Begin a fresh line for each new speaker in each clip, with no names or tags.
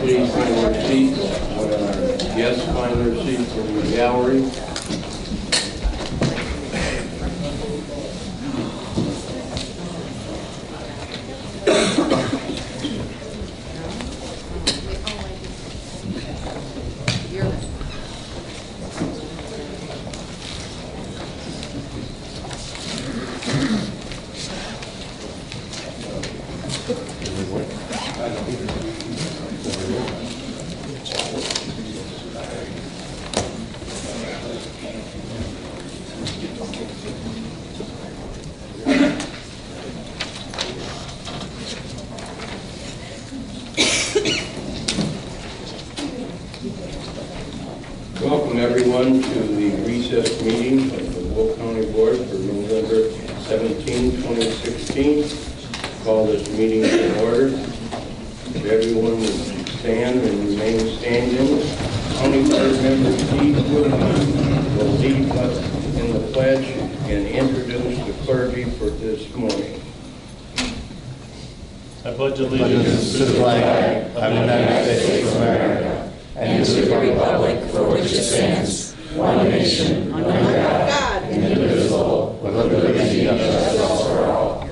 please find their seats. Our guests find their seats in the gallery. Welcome everyone to the recess meeting of the Will County Board for November 17, 2016. Call this meeting to order. If everyone would stand and remain standing. County Board Member Steve Woodman will lead us in the pledge and introduce the clergy for this morning.
I pledge allegiance to the flag of the United States of America and to the republic for which it stands, one nation, under God, indivisible, with liberty and justice for all.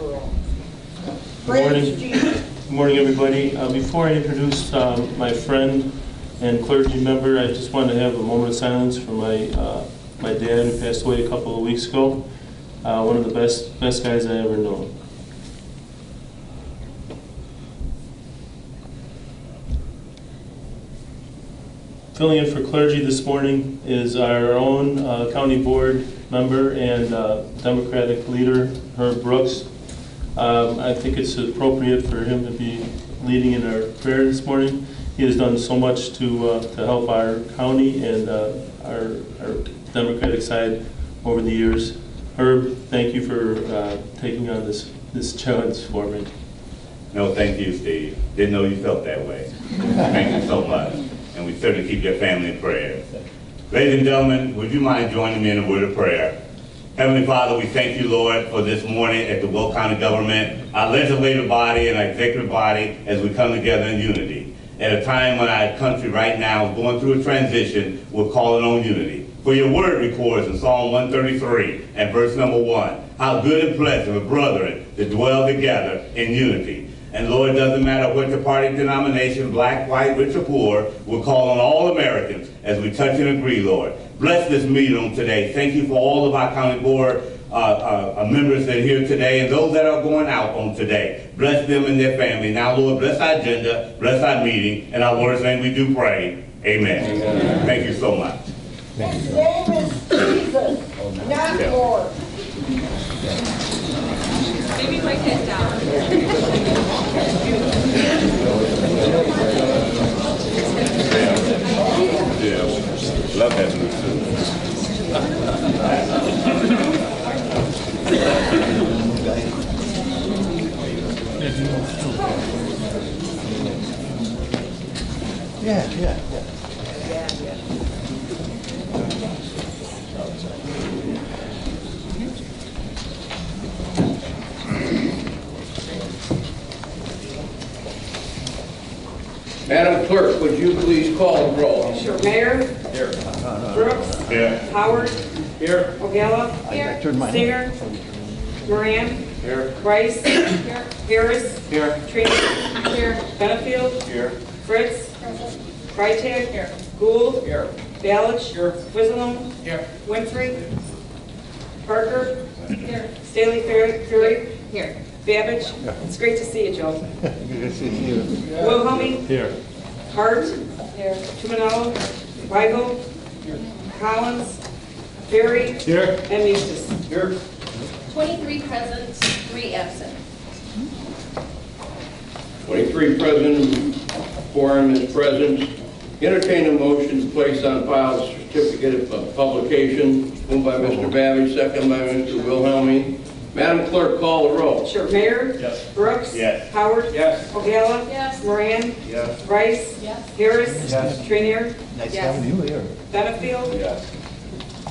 Good morning, everybody. Before I introduce my friend and clergy member, I just want to have a moment of silence for my dad, who passed away a couple of weeks ago. One of the best guys I ever known. Filling in for clergy this morning is our own county board member and Democratic leader, Herb Brooks. I think it's appropriate for him to be leading in our prayer this morning. He has done so much to help our county and our Democratic side over the years. Herb, thank you for taking on this challenge for me.
No, thank you, Steve. Didn't know you felt that way. Thank you so much. And we certainly keep your family in prayer. Ladies and gentlemen, would you mind joining me in a word of prayer? Heavenly Father, we thank you, Lord, for this morning at the Will County government, our legislative body and our executive body, as we come together in unity. At a time when our country right now is going through a transition, we're calling on unity. For your word records in Psalm 133 and verse number 1, how good and pleasant for brethren to dwell together in unity. And Lord, it doesn't matter what your party denomination, black, white, rich, or poor, we're calling all Americans as we touch and agree, Lord. Bless this meeting on today. Thank you for all of our county board members that are here today and those that are going out on today. Bless them and their family. Now, Lord, bless our agenda, bless our meeting. In our Lord's name we do pray. Amen. Amen. Thank you so much.
His name is Jesus, not Lord.
Maybe write that down.
Yeah. Love that news too.
Yeah.
Madam Clerk, would you please call the roll?
Sure. Mayor.
Here.
Brooks.
Here.
Howard.
Here.
Ogella.
I turned mine.
Singer. Moran.
Here.
Rice.
Here.
Harris.
Here.
Trina.
Here.
Benefield.
Here.
Fritz. Freitag.
Here.
Gould.
Here.
Balich.
Here.
Wizzalone.
Here.
Winfrey. Parker.
Here.
Staley Fury.
Here.
Babbage. It's great to see you, Joe.
Good to see you.
Wilhelmie.
Here.
Hart. Here. Tumanello. Weigel. Collins. Berry.
Here.
And Eustace.
Here.
23 present, 3 absent.
23 present, quorum is present. Entertain a motion to place on file the certificate of publication. Moved by Mr. Babbage, second by Mr. Wilhelmie. Madam Clerk, call the roll.
Sure. Mayor.
Yes.
Brooks.
Yes.
Howard.
Yes.
Ogella.
Yes.
Moran.
Yes.
Rice.
Yes.
Harris.
Yes.
Trinier.
Nice
Yes.
having you here.
Benefield.
Yes.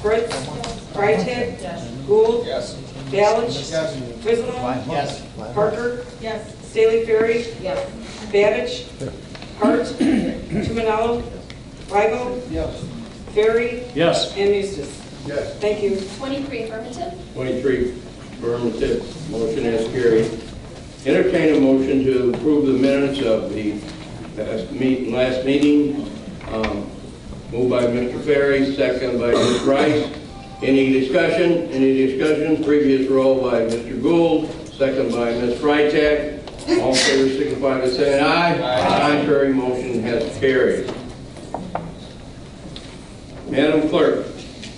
Fritz. Freitag.
Yes.
Gould.
Yes.
Balich.
Yes.
Wizzalone.
Yes.
Parker.
Yes.
Staley Fury.
Yes.
Babbage. Hart.
Manalo, Weigel,
Yes.
Ferry,
Yes.
and Eustace.
Yes.
Thank you.
23 affirmative.
23 affirmative, motion is carried. Entertain a motion to approve the minutes of the last meeting. Moved by Mr. Ferry, second by Ms. Rice. Any discussion? Any discussion? Previous roll by Mr. Gould, second by Ms. Freitag. All in favor signify by saying aye. Aye. Contrary motion has carried. Madam Clerk,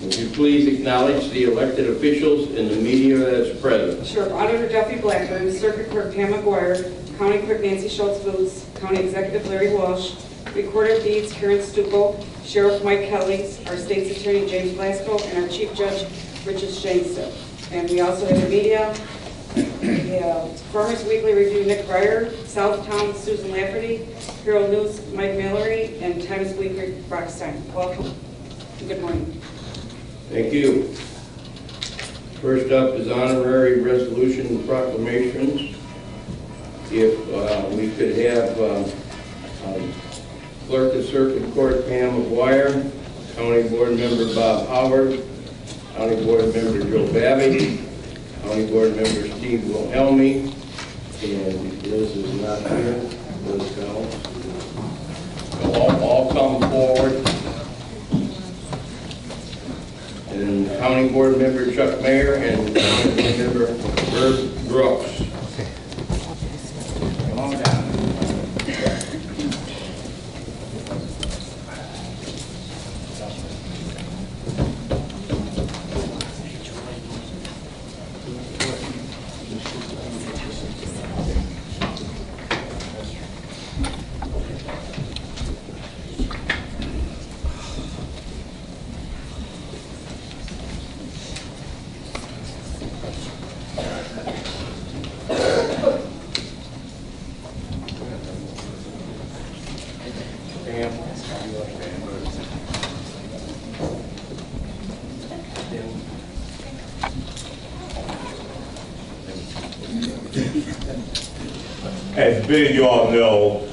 would you please acknowledge the elected officials and the media that's present?
Sure. Auditor Duffy Blackburn, Circuit Clerk Pam McGuire, County Clerk Nancy Schultz-Boots, County Executive Larry Walsh, Recorder of Deeds Karen Stucco, Sheriff Mike Kelly, our State's Attorney James Blasco, and our Chief Judge Richard Shankston. And we also have the media, the Farmers Weekly Review Nick Breyer, Southtown Susan Lafferty, Herald News Mike Mallory, and Times Weekly Brock Stein. Welcome. Good morning.
Thank you. First up is honorary resolution proclamations. If we could have Clerk of Circuit Court Pam McGuire, County Board Member Bob Howard, County Board Member Joe Babbitt, County Board Member Steve Wilhelmy, and Liz is not here. Liz Collins. All come forward. And County Board Member Chuck Mayer and County Board Member Herb Brooks. Come on down.
As many of you all know,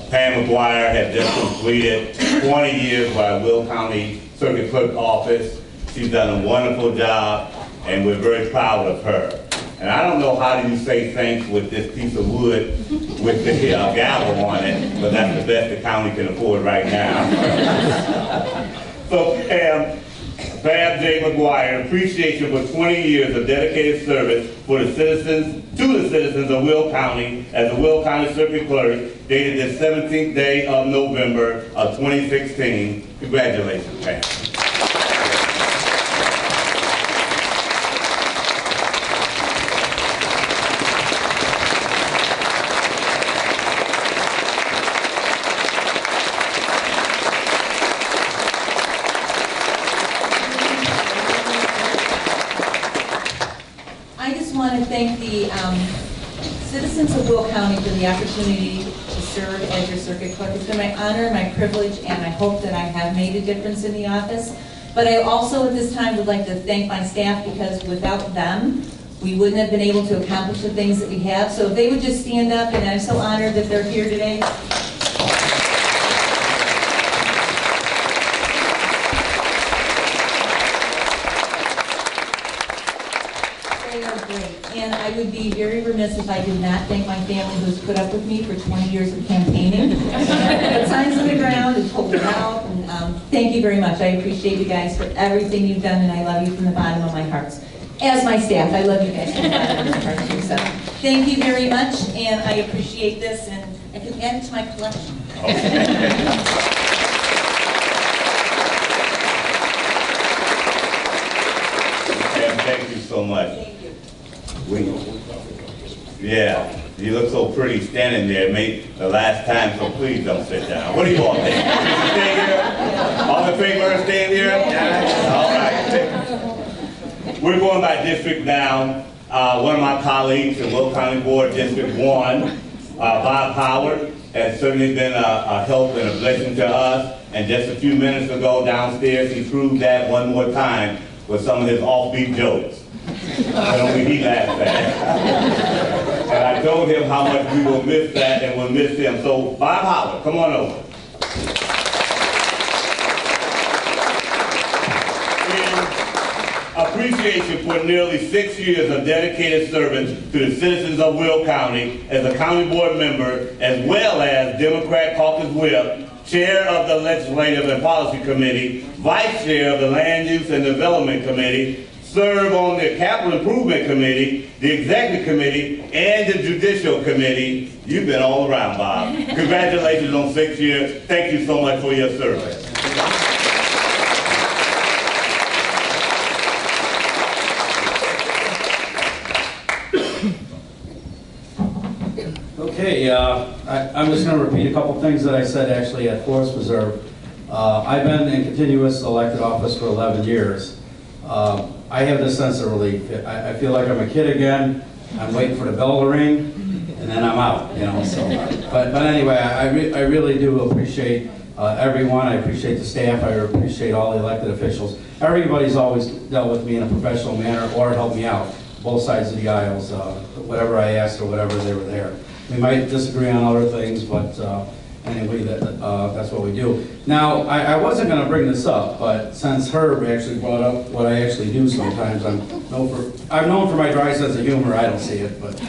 Pam McGuire has just completed 20 years by Will County Circuit Clerk office. She's done a wonderful job, and we're very proud of her. And I don't know how do you say thanks with this piece of wood with the gavel on it, but that's the best the county can afford right now. So Pam J. McGuire, appreciate you for 20 years of dedicated service for the citizens, to the citizens of Will County as the Will County Circuit Clerk, dated the 17th day of November of 2016. Congratulations, Pam.
Thank the citizens of Will County for the opportunity to serve as your circuit clerk. It's been my honor, my privilege, and I hope that I have made a difference in the office. But I also at this time would like to thank my staff, because without them, we wouldn't have been able to accomplish the things that we have. So if they would just stand up, and I'm so honored that they're here today. And I would be very remiss if I did not thank my family who's put up with me for 20 years of campaigning. Put signs on the ground and pulled it out. And thank you very much. I appreciate you guys for everything you've done, and I love you from the bottom of my heart. As my staff, I love you guys from the bottom of my heart too. So thank you very much, and I appreciate this, and I can add it to my collection.
Thank you so much.
Thank you.
Yeah, you look so pretty standing there. Made the last time, so please don't sit down. What do you all think? Stay here? All in favor of staying here? All right. We're going by district now. One of my colleagues in Will County Board District 1, Bob Howard, has certainly been a help and a blessing to us. And just a few minutes ago downstairs, he proved that one more time with some of his offbeat jokes. But only he laughed at. And I told him how much we will miss that and will miss him. So Bob Howard, come on over. Appreciation for nearly 6 years of dedicated service to the citizens of Will County as a county board member, as well as Democrat Caucus Whip, Chair of the Legislative and Policy Committee, Vice Chair of the Land Use and Development Committee, serve on the Capital Improvement Committee, the Executive Committee, and the Judicial Committee. You've been all around, Bob. Congratulations on 6 years. Thank you so much for your service.
Okay, I'm just going to repeat a couple things that I said actually at Forest Reserve. I've been in continuous elected office for 11 years. I have this sense of relief. I feel like I'm a kid again. I'm waiting for the bell to ring, and then I'm out, you know. So, but anyway, I really do appreciate everyone. I appreciate the staff. I appreciate all the elected officials. Everybody's always dealt with me in a professional manner or helped me out, both sides of the aisles. Whatever I asked or whatever, they were there. We might disagree on other things, but anyway, that's what we do. Now, I wasn't going to bring this up, but since Herb actually brought up what I actually do sometimes, I'm known for my dry sense of humor. I don't see it, but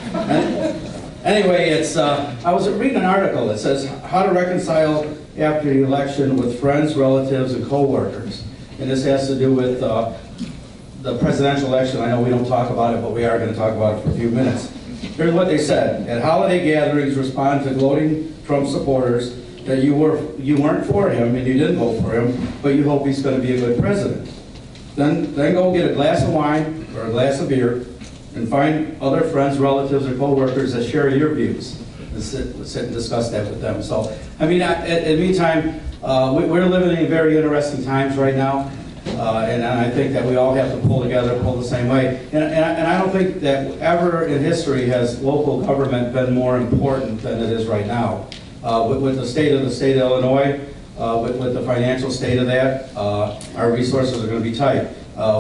anyway, it's. I was reading an article that says how to reconcile after the election with friends, relatives, and co-workers, and this has to do with the presidential election. I know we don't talk about it, but we are going to talk about it for a few minutes. Here's what they said. At holiday gatherings, respond to gloating Trump supporters that you weren't for him and you didn't vote for him, but you hope he's going to be a good president. Then go get a glass of wine or a glass of beer and find other friends, relatives, or co-workers that share your views and sit and discuss that with them. So, I mean, in the meantime, we're living in very interesting times right now. And I think that we all have to pull together, pull the same way. And I don't think that ever in history has local government been more important than it is right now. With the state of Illinois, with the financial state of that, our resources are going to be tight.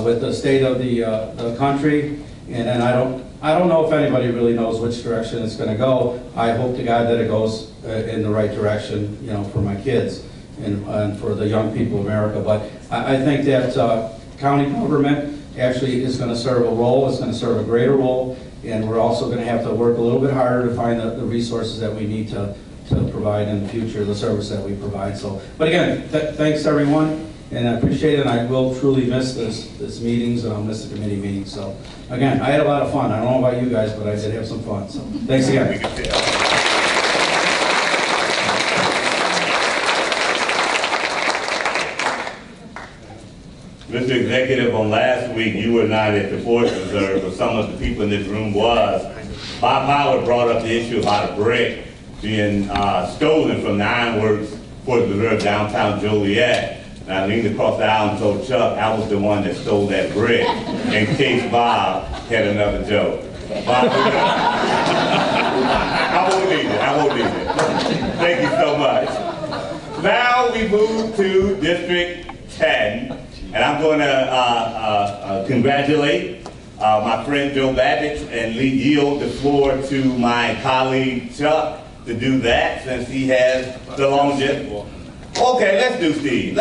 With the state of the country, and I don't know if anybody really knows which direction it's going to go. I hope to God that it goes in the right direction, you know, for my kids and for the young people of America. But I think that county government actually is going to serve a role, it's going to serve a greater role, and we're also going to have to work a little bit harder to find the resources that we need to provide in the future, the service that we provide. So, but again, thanks everyone, and I appreciate it, and I will truly miss this meetings, and I'll miss the committee meetings. So, again, I had a lot of fun. I don't know about you guys, but I did have some fun. So, thanks again.
Mr. Executive, on last week, you were not at the Forest Reserve, but some of the people in this room was. Bob Howard brought up the issue about a brick being stolen from the Ironworks Forest Reserve downtown Joliet. And I leaned across the aisle and told Chuck I was the one that stole that brick, in case Bob had another joke. Bob, I won't need it. Thank you so much. Now we move to District 10. And I'm going to congratulate my friend Joe Babich and yield the floor to my colleague Chuck to do that, since he has the longest. Okay, let's do Steve.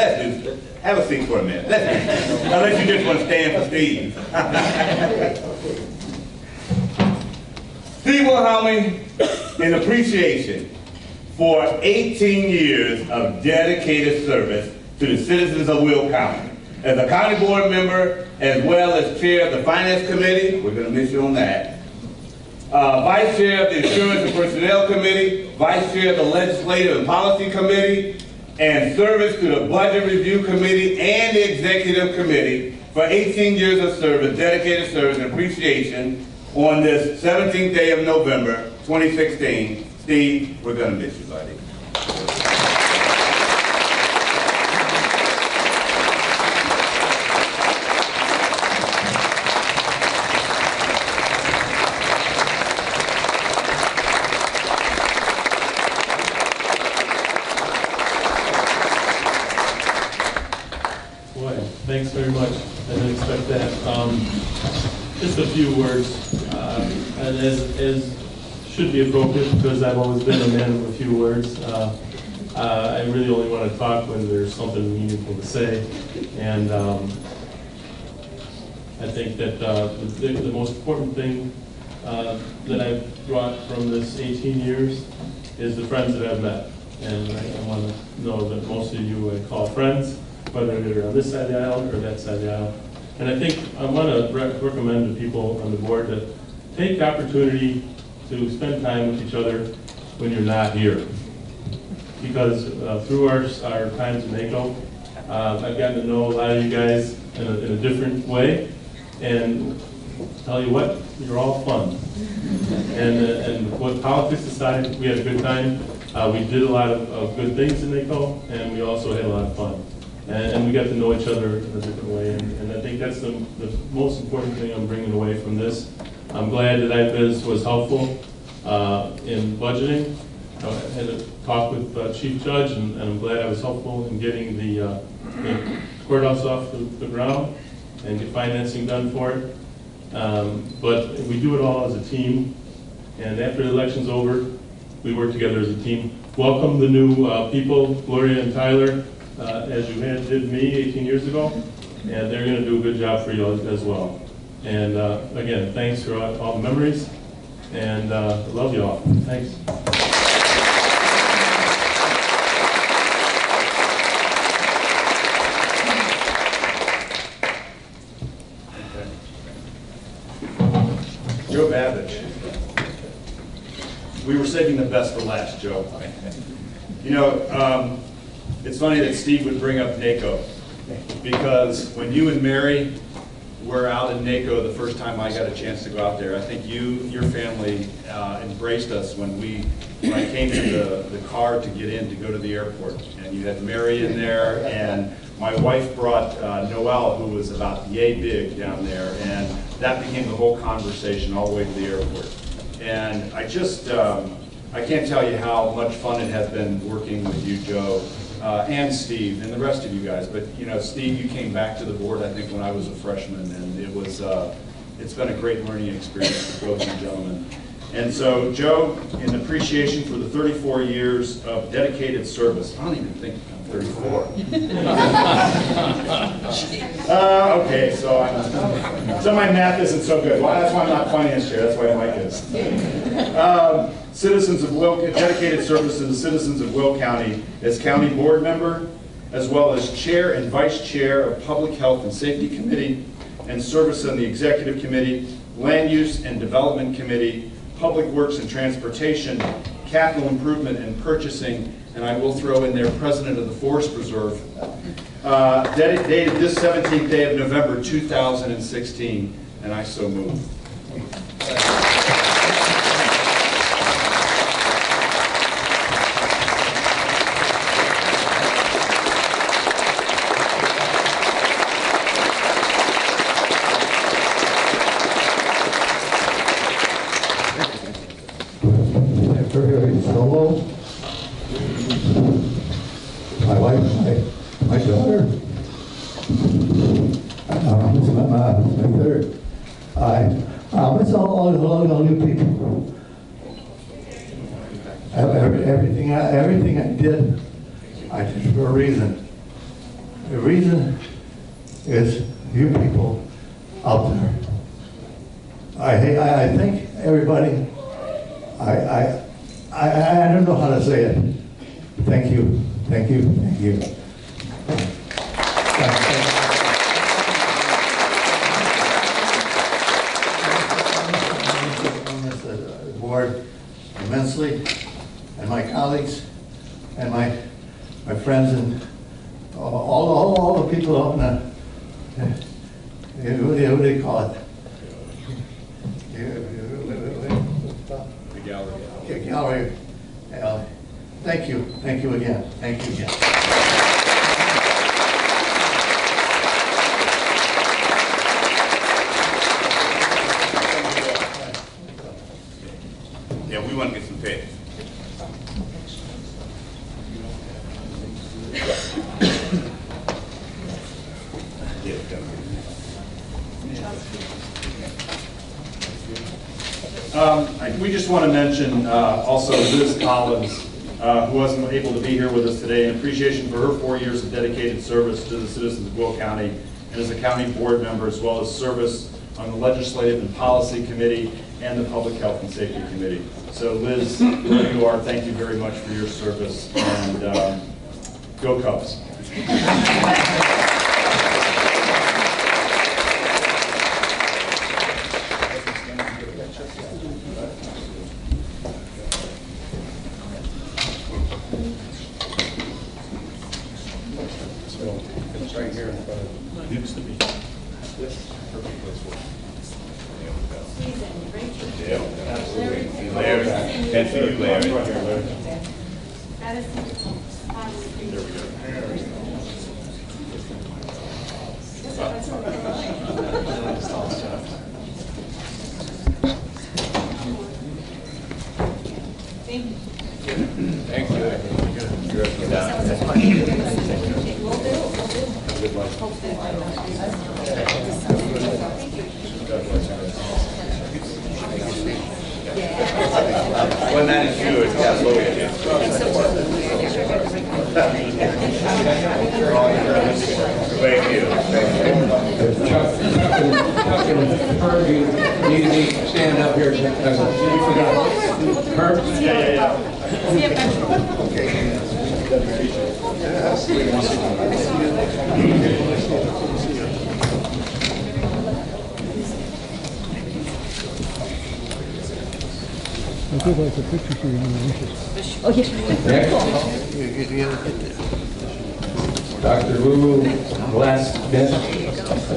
Have a seat for a minute. Unless you just want to stand for Steve. Steve Wilhelming, in appreciation for 18 years of dedicated service to the citizens of Will County. As a county board member, as well as chair of the finance committee, we're going to miss you on that. Vice chair of the insurance and personnel committee, vice chair of the legislative and policy committee, and service to the budget review committee and the executive committee for 18 years of service, dedicated service and appreciation on this 17th day of November, 2016. Steve, we're going to miss you, buddy.
Thanks very much. I didn't expect that. Just a few words. And as should be appropriate because I've always been a man of a few words. I really only want to talk when there's something meaningful to say. And I think that the most important thing that I've brought from this 18 years is the friends that I've met. And I want to know that most of you I call friends, whether they're on this side of the aisle or that side of the aisle. And I think I want to recommend to people on the board to take the opportunity to spend time with each other when you're not here. Because through our times in NACO, I've gotten to know a lot of you guys in a different way. And tell you what, you're all fun. And what politics aside, we had a good time. We did a lot of good things in NACO, and we also had a lot of fun. And we got to know each other in a different way. And I think that's the most important thing I'm bringing away from this. I'm glad that IBIS was helpful in budgeting. I had a talk with Chief Judge, and I'm glad I was helpful in getting the courthouse off the ground and get financing done for it. But we do it all as a team. And after the election's over, we work together as a team. Welcome the new people, Gloria and Tyler, as you did me 18 years ago. And they're going to do a good job for you as well. And again, thanks for all the memories. And I love you all. Thanks.
Joe Babbage. We were saving the best for last, Joe. You know, it's funny that Steve would bring up NACO, because when you and Mary were out in NACO the first time I got a chance to go out there, I think your family embraced us when I came to the car to get in to go to the airport. And you had Mary in there, and my wife brought Noelle, who was about yay big down there, and that became the whole conversation all the way to the airport. And I just, I can't tell you how much fun it has been working with you, Joe, and Steve, and the rest of you guys. But, you know, Steve, you came back to the board, I think, when I was a freshman, and it was, it's been a great learning experience for both you gentlemen. And so, Joe, in appreciation for the 34 years of dedicated service, I don't even think I'm 34. Okay, so my math isn't so good. Well, that's why I'm not finance chair. That's why Mike is. Citizens of Will, dedicated service to the citizens of Will County as county board member, as well as chair and vice chair of Public Health and Safety Committee, and service on the Executive Committee, Land Use and Development Committee, Public Works and Transportation, Capital Improvement and Purchasing, and I will throw in there President of the Forest Reserve, dated this 17th day of November 2016, and I so move.
Solo, my wife, my daughter, my third. It's all new people. Everything I did, I did for a reason. The reason is you people out there. I think everybody. I don't know how to say it. Thank you, thank you, thank you. The board immensely, and my colleagues, and my friends, and all the people out in the, what do they call it? Gallery. Thank you again. Thank you again.
Yeah, we want to get some pictures.
We just want to mention also Liz Collins, who wasn't able to be here with us today, in appreciation for her 4 years of dedicated service to the citizens of Will County and as a county board member, as well as service on the Legislative and Policy Committee and the Public Health and Safety Committee. So Liz, wherever you are, thank you very much for your service, and go Cubs.
It's right here in front of you. Used to be. This perfect place for it. Yeah, absolutely.
Larry, that's for you, Larry.
Right here, Larry. There we go. Thank you. You're down. Good luck. Well, that is yours. Yeah, slow it down. Thank you.
Chuck and Herb, you need to be standing up here. You forgot. Herb?
Yeah.
I did like the picture for you on the interest. Oh, yeah. Dr. Lulu Glass-Smith,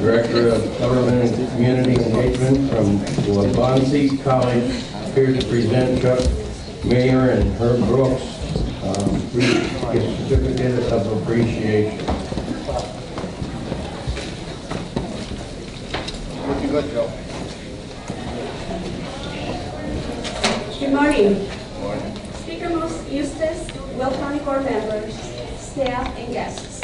Director of Government and Community Engagement from Levies College, here to present Chuck Mayer and Herb Brooks, certificate of appreciation.
Looking good, Joe.
Good morning. Speaker Eustace, Will County Board members, staff, and guests.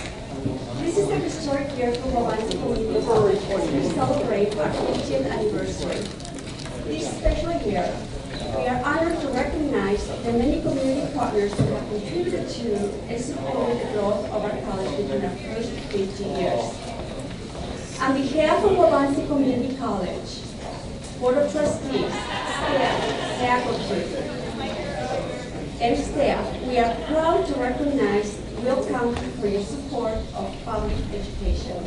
This is a historic year for Levies Community College as we celebrate our 50th anniversary. This special year, we are honored to recognize the many community partners who have contributed to and supported the growth of our college within our first 50 years. On behalf of Levies Community College, Board of Trustees, staff, faculty, and staff, we are proud to recognize Will County for your support of public education.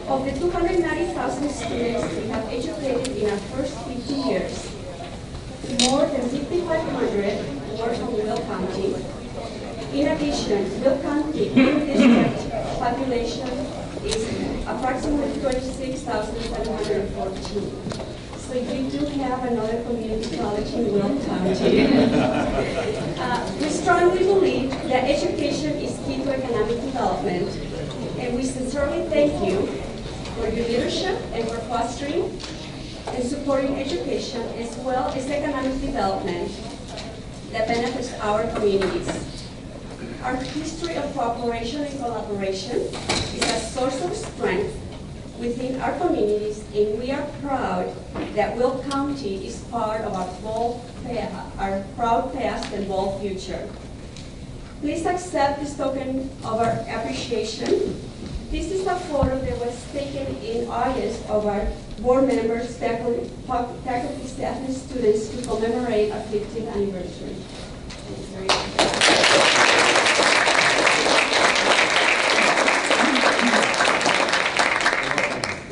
Of the 290,000 students we have educated in our first 50 years, more than 5,500 were from Will County. In addition, Will County district population is approximately 26,714. So you do have another community college in Will County. We strongly believe that education is key to economic development, and we sincerely thank you for your leadership and for fostering and supporting education as well as economic development that benefits our communities. Our history of cooperation and collaboration is a source of strength within our communities, and we are proud that Will County is part of our proud past and bold future. Please accept this token of our appreciation. This is a photo that was taken in August of our board members, faculty, staff, and students to commemorate our 50th anniversary.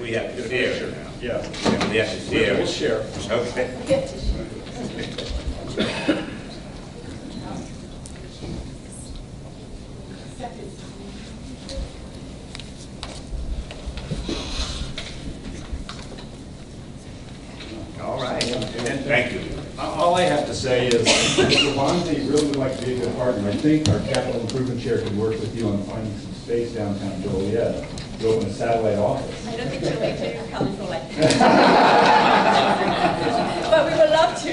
We have to share now.
Yeah.
We have to share.
We'll share.
Okay. All right. Thank you.
All I have to say is, Devontae really would like to be a good partner. I think our capital improvement chair could work with you on finding some space downtown Joliet to open a satellite office.
I don't think Joliet will come for like but we would love to.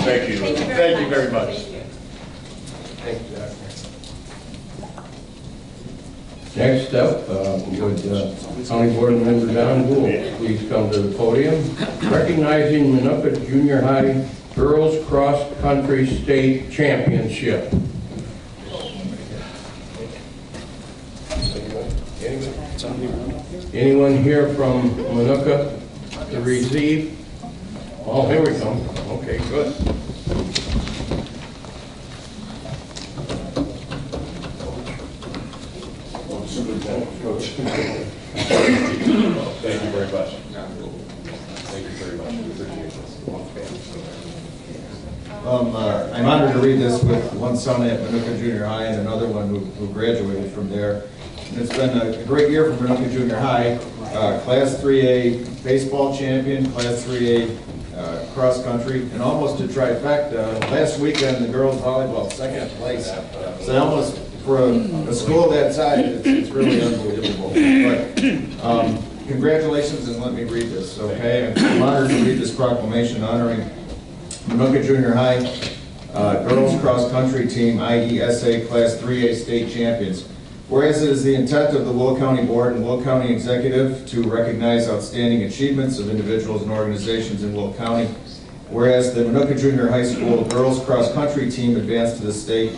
Thank you.
Thank you very much.
Thank you.
Thank you, Jack.
Next up, would County Board Member Don Gould please come to the podium, recognizing Minooka Junior High Girls Cross Country State Championship. Anyone here from Minooka to receive? Oh, here we come. Okay, good.
Thank you very much. Thank you very much. We appreciate this.
I'm honored to read this with one son at Minooka Junior High and another one who graduated from there. And it's been a great year for Minooka Junior High. Class 3A baseball champion, Class 3A cross country, and almost a trifecta. Last weekend, the girls volleyball second place. So almost for a school that size, it's really unbelievable. But congratulations, and let me read this, okay? I'm honored to read this proclamation honoring Minooka Junior High Girls Cross Country Team IDSA Class 3A State Champions. Whereas it is the intent of the Will County Board and Will County Executive to recognize outstanding achievements of individuals and organizations in Will County. Whereas the Minooka Junior High School Girls Cross Country Team advanced to the state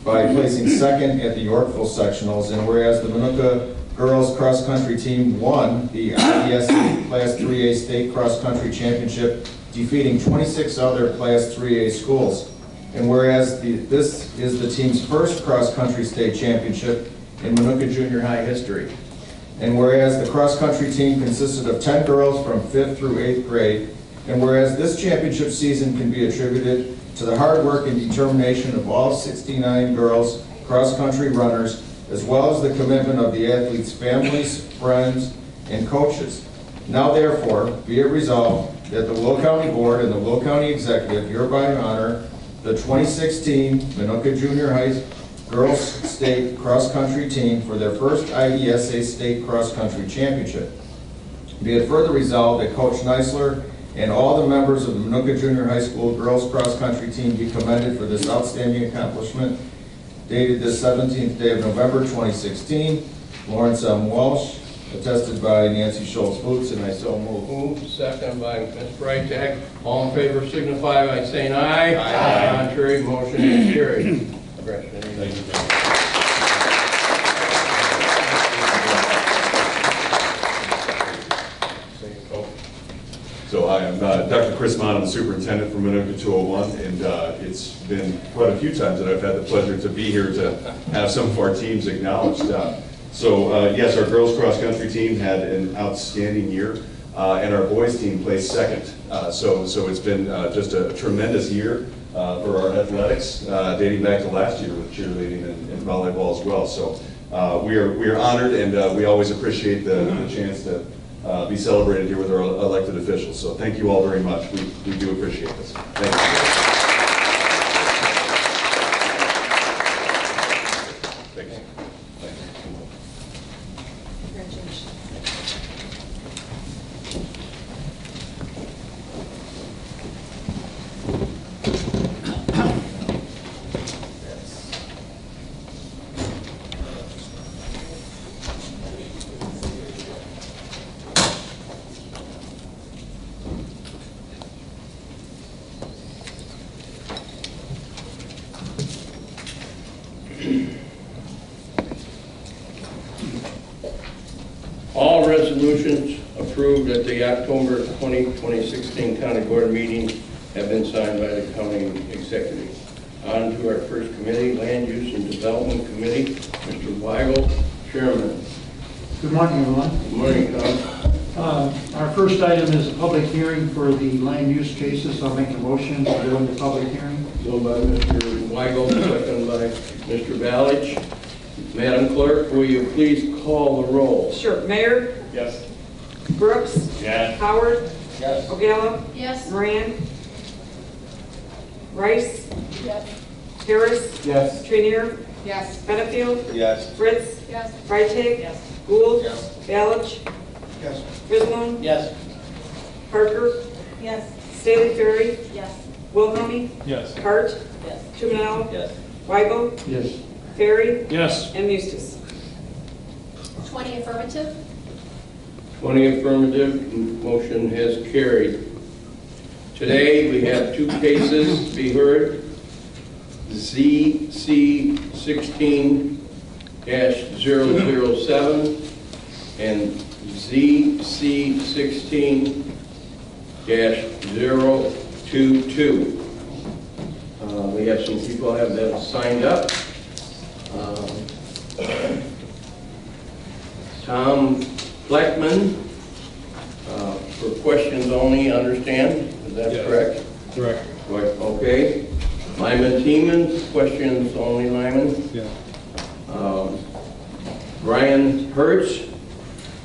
by placing second at the Yorkville Sectionals, and whereas the Minooka Girls Cross Country Team won the IDSA Class 3A State Cross Country Championship, defeating 26 other Class 3A schools. And whereas this is the team's first cross-country state championship in Minooka Junior High history. And whereas the cross-country team consisted of 10 girls from 5th through 8th grade, and whereas this championship season can be attributed to the hard work and determination of all 69 girls cross-country runners, as well as the commitment of the athletes' families, friends, and coaches. Now therefore, be it resolved that the Will County Board and the Will County Executive hereby honor the 2016 Minooka Junior High Girls State Cross Country Team for their first IDSA State Cross Country Championship. Be it further resolved that Coach Neisler and all the members of the Minooka Junior High School Girls Cross Country Team be commended for this outstanding accomplishment. Dated this 17th day of November 2016, Lawrence M. Walsh, attested by Nancy Schultz Boots, and I so move.
Second by Ms. Freitag. All in favor signify by saying aye.
Aye.
Contrary, motion is carried. Thank you.
So hi, I'm Dr. Chris Mott. I'm the superintendent for Minooka 201, and it's been quite a few times that I've had the pleasure to be here to have some of our teams acknowledged. Yes, our girls cross country team had an outstanding year, and our boys team placed second. So it's been just a tremendous year for our athletics, dating back to last year with cheerleading and volleyball as well. So we are honored, and we always appreciate the chance to be celebrated here with our elected officials. So thank you all very much. We do appreciate this. Thank you.
All resolutions approved at the October 20, 2016 County Board meeting have been signed by the County Executive. On to our first committee, Land Use and Development Committee. Mr. Weigel, Chairman.
Good morning, everyone.
Good morning, Tom.
Our first item is a public hearing for the land use cases. I'll make a motion to go into public hearing.
Moved by Mr. Weigel, second by Mr. Balich. Madam Clerk, will you please call the roll?
Sure. Mayor?
Yes.
Brooks?
Yes.
Howard?
Yes.
Ogalla?
Yes.
Moran? Rice?
Yes.
Harris?
Yes.
Trainier?
Yes.
Benefield?
Yes.
Fritz?
Yes.
Freitag?
Yes.
Gould?
Yes.
Balich?
Yes.
Griswold?
Yes.
Parker?
Yes.
Staley Ferry?
Yes.
Wilhelmie?
Yes.
Hart?
Yes.
Juvenile?
Yes.
Weigel?
Yes.
Ferry?
Yes.
And Eustace.
20 affirmative.
20 affirmative, motion has carried. Today, we have two cases to be heard. ZC 16-007 and ZC 16-022. We have some people have that signed up. Tom Fleckman, for questions only, understand? Is that correct?
Correct.
Right, okay. Lyman Teeman, questions only, Lyman?
Yeah.
Brian Hertz,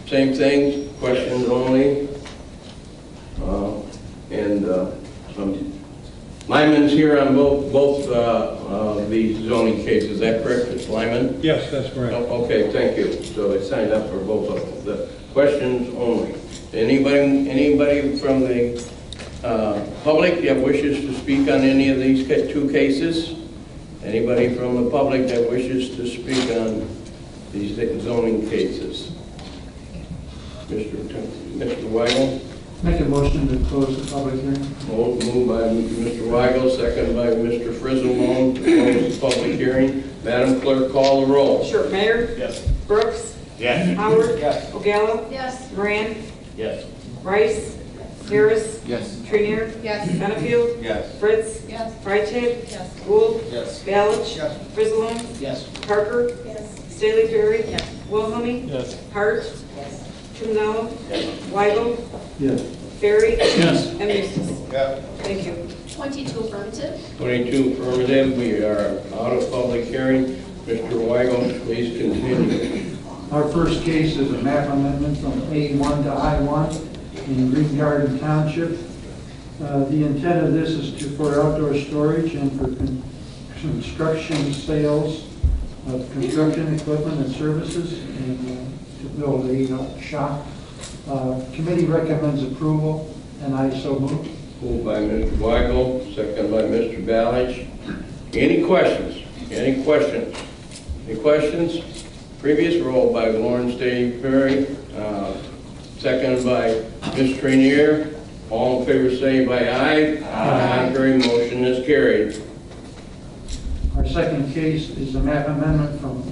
same thing, questions only. Lyman's here on both the zoning cases, is that correct? It's Lyman?
Yes, that's correct.
Oh, okay, thank you. So they signed up for both of them. The questions only. Anybody from the public that wishes to speak on any of these two cases? Anybody from the public that wishes to speak on these zoning cases? Mr. Weigel?
Make a motion to close the public hearing.
Moved by Mr. Weigel, second by Mr. Frizzlemone to close the public hearing. Madam Clerk, call the roll.
Sure. Mayor?
Yes.
Brooks?
Yes.
Howard?
Yes.
O'Gala?
Yes.
Moran?
Yes.
Rice? Harris?
Yes.
Trinier?
Yes.
Benefield?
Yes.
Fritz?
Yes.
Freitag?
Yes.
Gould?
Yes.
Balich?
Yes.
Frizzlone?
Yes.
Parker?
Yes.
Staley Perry?
Yes.
Wilhelmie?
Yes.
Hart?
Yes.
Toomnello?
Yes.
Weigel?
Yes.
Ferry?
Yes.
And Eustace.
Yeah.
Thank you.
22 affirmative.
22 affirmative. We are out of public hearing. Mr. Weigel, please continue.
Our first case is a map amendment from A1 to I1 in Green Garden Township. The intent of this is for outdoor storage and for construction sales of construction equipment and services and to build a shop. Committee recommends approval, and I so move.
Moved by Mr. Weigel, second by Mr. Balich. Any questions? Any questions? Any questions? Previous roll by Lawrence Day Perry, second by Ms. Trinier. All in favor say by aye. Aye. Contrary, motion is carried.
Our second case is a map amendment from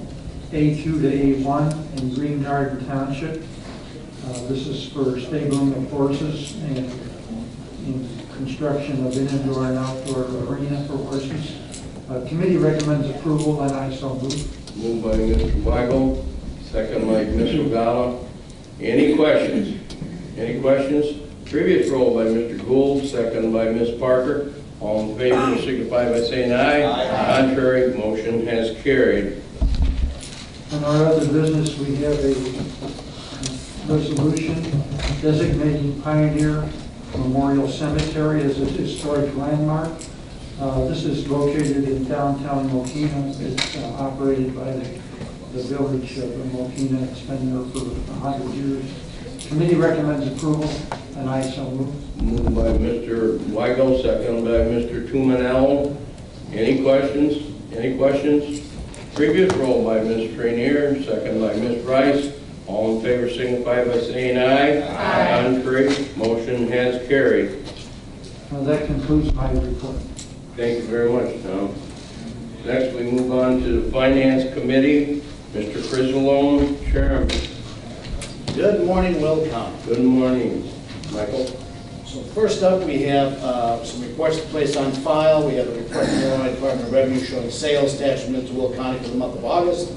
A2 to A1 in Green Garden Township. This is for stabling of horses and in construction of an indoor and outdoor arena for horses. Committee recommends approval, and I so move.
Moved by Mr. Weigel, second by Ms. O'Gala. Any questions? Any questions? Previous roll by Mr. Gould, second by Ms. Parker. All in favor signify by saying aye. Aye. Contrary, motion has carried.
On our other business, we have a resolution designating Pioneer Memorial Cemetery as a historic landmark. This is located in downtown Mokina. It's operated by the village of Mokina. It's been there for 100 years. Committee recommends approval, and I so move.
Moved by Mr. Weigel, second by Mr. Toomnello. Any questions? Any questions? Previous roll by Ms. Trinier, second by Ms. Rice. All in favor signify by saying aye. Aye. Contrary, motion has carried.
That concludes my report.
Thank you very much, Tom. Next, we move on to the Finance Committee. Mr. Frizzlone, Chairman.
Good morning, welcome.
Good morning, Michael.
So first up, we have some reports to place on file. We have a report from the Illinois Department of Revenue showing sales tax remitted to Will County for the month of August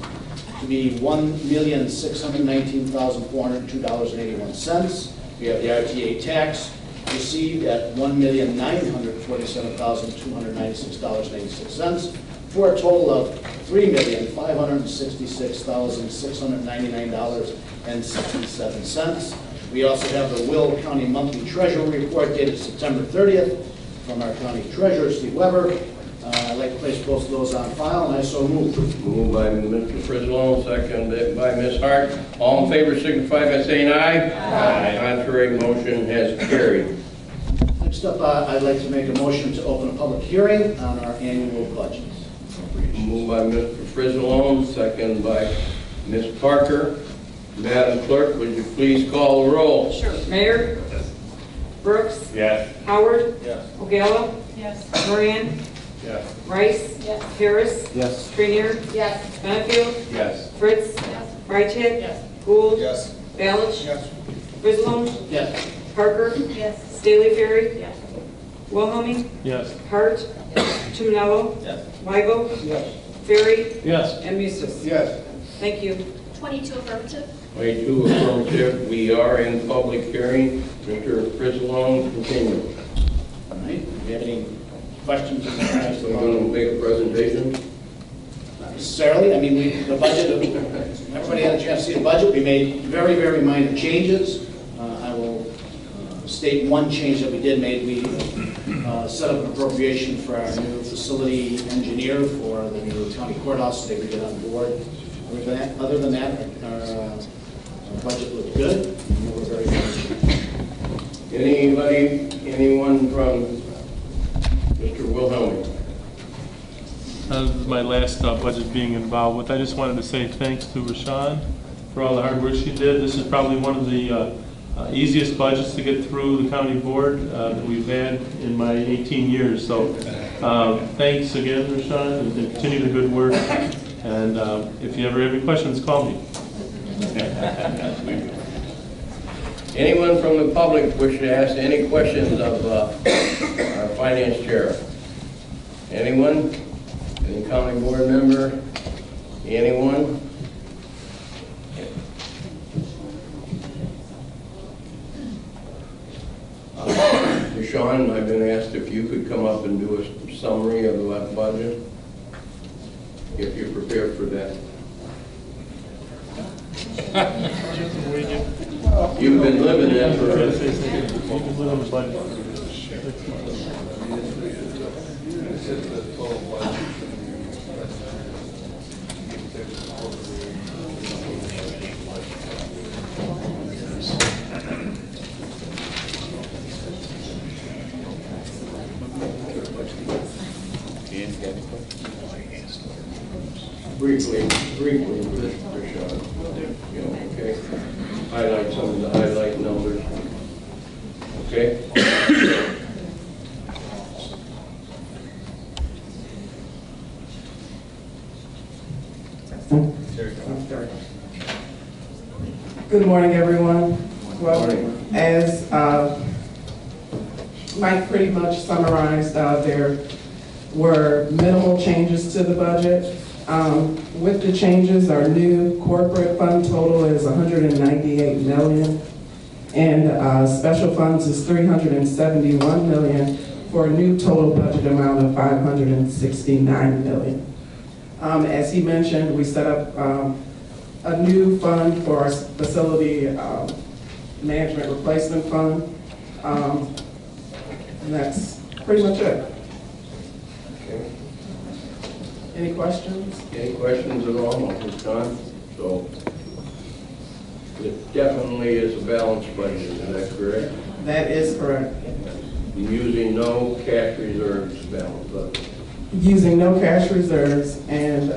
to be $1,619,402.81. We have the RTA tax received at $1,947,296.86 for a total of $3,566,699.67. We also have the Will County Monthly Treasurer Report dated September 30th from our County Treasurer, Steve Weber. I'd like to place both of those on file, and I so move.
Moved by Mr. Frizzlone, seconded by Ms. Hart. All in favor signify by saying aye. Aye. Contrary, motion has carried.
Next up, I'd like to make a motion to open a public hearing on our annual budget.
Moved by Mr. Frizzlone, seconded by Ms. Parker. Madam Clerk, would you please call the roll?
Sure. Mayor? Brooks?
Yes.
Howard?
Yes.
Ogala?
Yes.
Moran?
Yes.
Rice?
Yes.
Harris?
Yes.
Trinier?
Yes.
Benefield?
Yes.
Fritz?
Yes.
Reichert?
Yes.
Gould?
Yes.
Balich?
Yes.
Griswold?
Yes.
Parker?
Yes.
Staley Ferry?
Yes.
Wilhelmie?
Yes.
Hart? Tumanello?
Yes.
Weigel?
Yes.
Ferry?
Yes.
And Bustos.
Yes.
Thank you.
22 affirmative.
22 affirmative. We are in public hearing. Mr. Frizzalone, continue.
All right. Do you have any questions?
We're going to make a presentation.
Not necessarily. I mean, the budget, everybody had a chance to see the budget. We made very, very minor changes. I will state one change that we did make. We set up an appropriation for our new facility engineer for the new county courthouse, so they could get on board. Other than that, our budget looked good, and we're very good.
Anyone from Mr. Wilhelmie?
This is my last budget being involved with. I just wanted to say thanks to Rashawn for all the hard work she did. This is probably one of the easiest budgets to get through the county board that we've had in my 18 years. So thanks again, Rashawn, and continue the good work. And if you ever have any questions, call me.
Anyone from the public wish to ask any questions of our finance chair? Anyone? Any county board member? Anyone? Sean, I've been asked if you could come up and do a summary of the budget, if you're prepared for that. You've been living it briefly, Rashawn. Okay. Highlight some of the highlight numbers. Okay.
Good morning, everyone. Well, as Mike pretty much summarized, there were minimal changes to the budget. With the changes, our new corporate fund total is $198 million, and special funds is $371 million, for a new total budget amount of $569 million. As he mentioned, we set up a new fund for our facility management replacement fund, and that's pretty much it. Any questions?
Any questions at all? It's done. So it definitely is a balanced budget. Is that correct?
That is correct.
Using no cash reserves balanced budget.
Using no cash reserves, and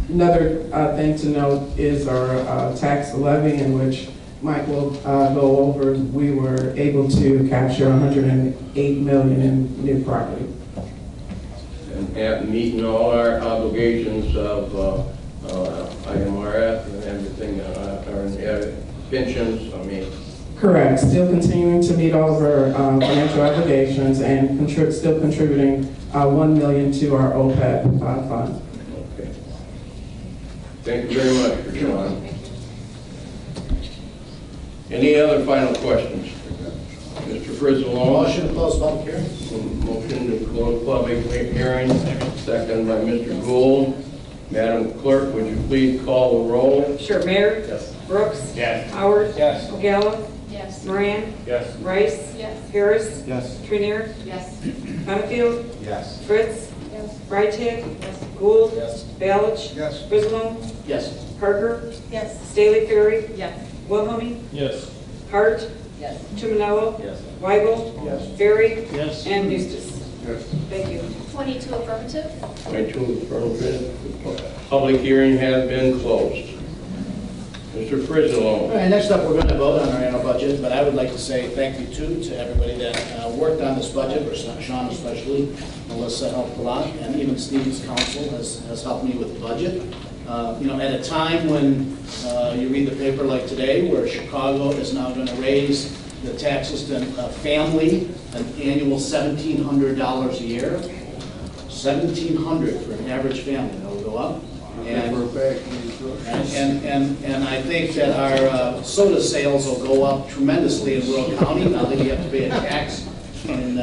another thing to note is our tax levy, in which Mike will go over. We were able to capture $108 million in new property.
And meeting all our obligations of IMRF and everything, our pensions, I mean.
Correct. Still continuing to meet all of our financial obligations, and still contributing $1 million to our OPEB fund.
Okay. Thank you very much, Rashawn. Any other final questions? Mr. Frizzalone.
Motion to close public hearing.
Motion to close public hearing, second by Mr. Gould. Madam Clerk, would you please call the roll?
Sure. Mayor?
Yes.
Brooks?
Yes.
Howard?
Yes.
Ogala?
Yes.
Moran?
Yes.
Rice?
Yes.
Harris?
Yes.
Trinier?
Yes.
Benefield?
Yes.
Fritz?
Yes.
Reichert?
Yes.
Gould?
Yes.
Balich?
Yes.
Griswold?
Yes.
Parker?
Yes.
Staley Ferry?
Yes.
Wilhelmie?
Yes.
Hart?
Yes.
Tumanello?
Yes.
Weigel?
Yes.
Ferry?
Yes.
And Bustos.
Yes.
Thank you.
22 affirmative.
22 affirmative. Public hearing has been closed.
Mr.
All
Frizzolo.
right, next up, we're going to vote on our annual budget, but I would like to say thank you too to everybody that worked on this budget, or Sean especially. Melissa helped a lot, and even Steve's counsel has helped me with the budget. You know, at a time when you read the paper like today, where Chicago is now going to raise the taxes to a family an annual $1,700 a year. $1,700 for an average family, that'll go up. And I think that our soda sales will go up tremendously in Will County, now that you have to pay a tax in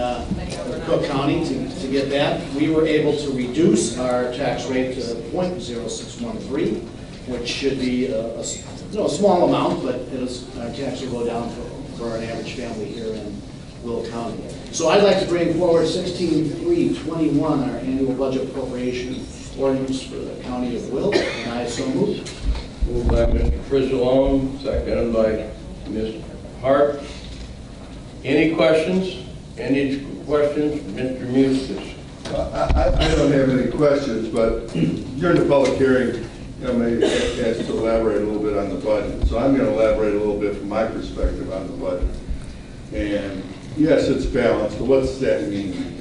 Cook County to get that. We were able to reduce our tax rate to 0.0613, which should be a small amount, but our tax will go down for an average family here in Will County. So I'd like to bring forward 16.321, our annual budget appropriation ordinance for the county of Will, and I so move.
Moved by Mr. Frizzolo, seconded by Ms. Hart. Any questions? Any questions? Mr. Mustis.
I don't have any questions, but during the public hearing, I may ask to elaborate a little bit on the budget. So I'm going to elaborate a little bit from my perspective on the budget. And yes, it's balanced, but what does that mean?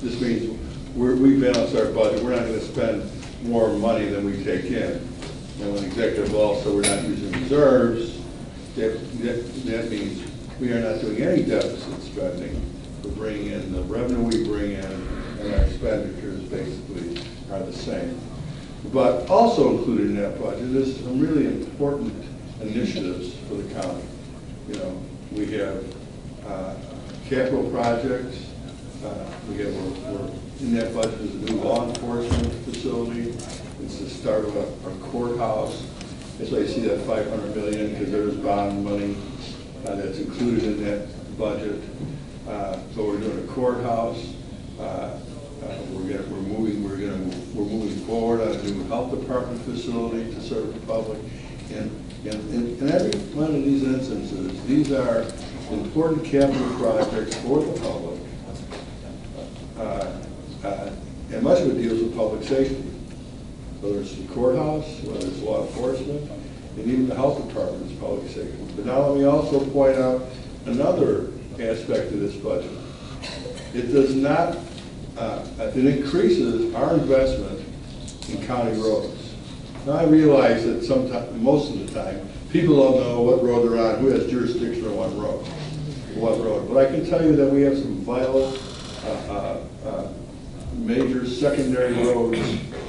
This means we balance our budget. We're not going to spend more money than we take in. And when executive also, we're not using reserves. That means we are not doing any deficit spending. We're bringing in the revenue we bring in, and our expenditures basically are the same. But also included in that budget is some really important initiatives for the county. We have capital projects. We're in that budget is a new law enforcement facility. It's the start of our courthouse. That's why you see that $500 million, because there's bond money that's included in that budget. So we're doing a courthouse. We're moving forward on a new health department facility to serve the public. And in every one of these instances, these are important capital projects for the public. And much of it deals with public safety, whether it's the courthouse, whether it's law enforcement, and even the health department is public safety. But now let me also point out another aspect of this budget. It does not, it increases our investment in county roads. Now I realize that sometimes, most of the time, people don't know what road they're on, who has jurisdiction on what road. But I can tell you that we have some vital, major secondary roads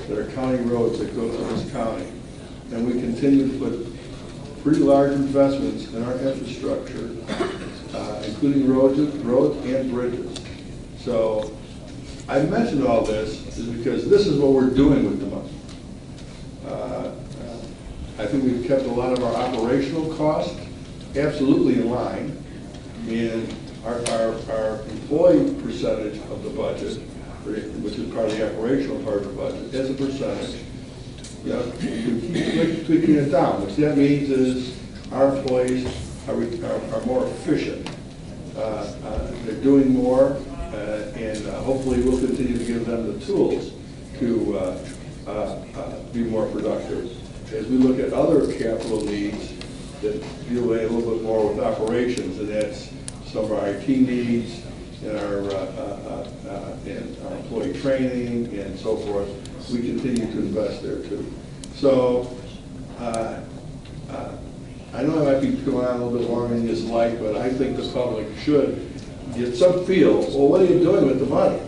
that are county roads that go through this county. And we continue to put pretty large investments in our infrastructure, including roads and bridges. So I mentioned all this is because this is what we're doing with the money. I think we've kept a lot of our operational costs absolutely in line, and our employee percentage of the budget, which is part of the operational part of the budget, as a percentage, we keep tweaking it down. What that means is our employees are more efficient. They're doing more, and hopefully we'll continue to give them the tools to be more productive. As we look at other capital needs that deal a little bit more with operations, and that's some of our IT needs and our employee training and so forth, we continue to invest there too. So I know I might be going on a little bit longer than you'd like, but I think the public should get some feel, well, what are you doing with the money?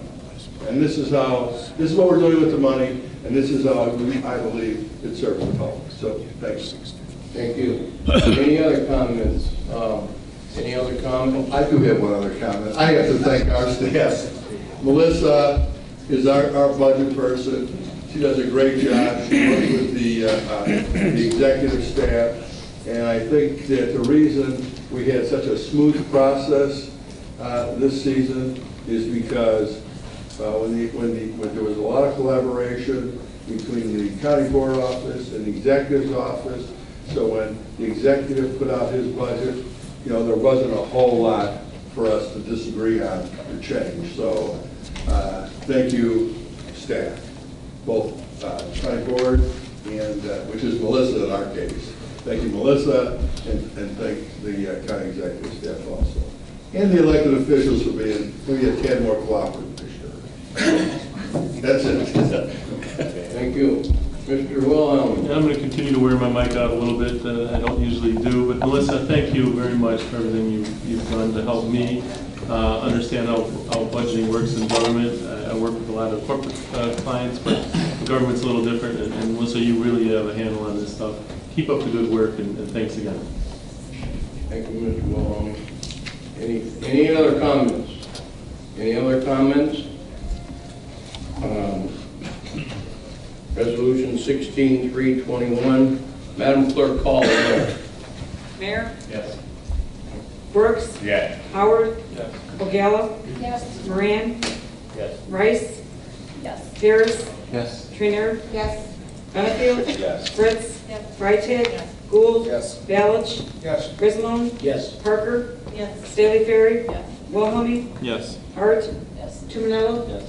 And this is what we're doing with the money, and this is how I believe it serves the public. So thanks.
Thank you. Any other comments? Any other comments?
I do have one other comment. I have to thank our staff. Melissa is our budget person. She does a great job. She works with the executive staff. And I think that the reason we had such a smooth process this season is because when there was a lot of collaboration between the county board office and the executive's office. So when the executive put out his budget, there wasn't a whole lot for us to disagree on or change. So thank you, staff, both county board and which is Melissa in our case,
Thank you, Melissa, and thank the county executive staff also. And the elected officials for being maybe a tad more cooperative this year. That's it.
Thank you. Mr. Wilhelm.
I'm going to continue to wear my mic out a little bit. I don't usually do, but Melissa, thank you very much for everything you've done to help me understand how budgeting works in government. I work with a lot of corporate clients, but the government's a little different, and Melissa, you really have a handle on this stuff. Keep up the good work, and thanks again.
Thank you, Mr. Wilhelm. Any other comments? Any other comments? Resolution 16-321. Madam Clerk, call the roll.
Mayor?
Yes.
Brooks?
Yes.
Howard?
Yes.
Ogalla?
Yes.
Moran?
Yes.
Rice?
Yes.
Harris?
Yes.
Trainer?
Yes.
Benefield?
Yes.
Fritz?
Yes.
Freitag?
Yes.
Gould?
Yes.
Balich?
Yes.
Griswold?
Yes.
Parker?
Yes.
Staley Ferry?
Yes.
Wilhelmie?
Yes.
Hart?
Yes.
Tomanello?
Yes.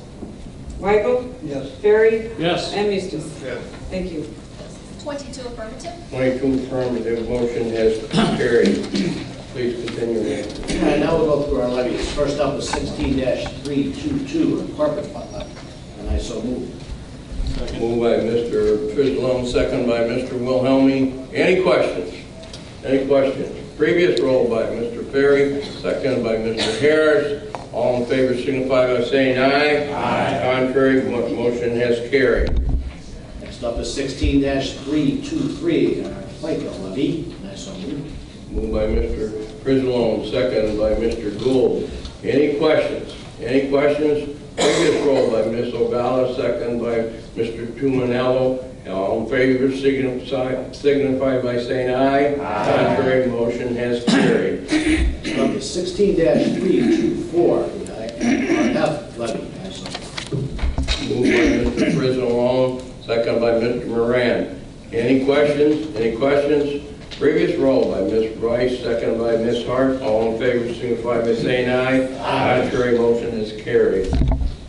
Weigel?
Yes.
Ferry?
Yes.
And Eustace?
Yes.
Thank you.
22 affirmative.
22 affirmative, motion has carried. Please continue.
And now we'll go through our levies. First up is 16-322, corporate fund levy. And I so move.
Moved by Mr. Frizzlone, second by Mr. Wilhelmie. Any questions? Any questions? Previous roll by Mr. Ferry, second by Mr. Harris. All in favor signify by saying aye. Aye. Contrary, motion has carried.
Next up is 16-323, FICA levy. And I so move.
Moved by Mr. Frizzlone, second by Mr. Gould. Any questions? Any questions? Previous roll by Ms. Ogalla, second by Mr. Tumanello. All in favor signify by saying aye. Aye. Contrary, motion has carried.
Next up is 16-324, RF levy. I so move.
Moved by Mr. Frizzlone, second by Mr. Moran. Any questions? Any questions? Previous roll by Ms. Rice, second by Ms. Hart. All in favor signify by saying aye. Aye. Contrary, motion is carried.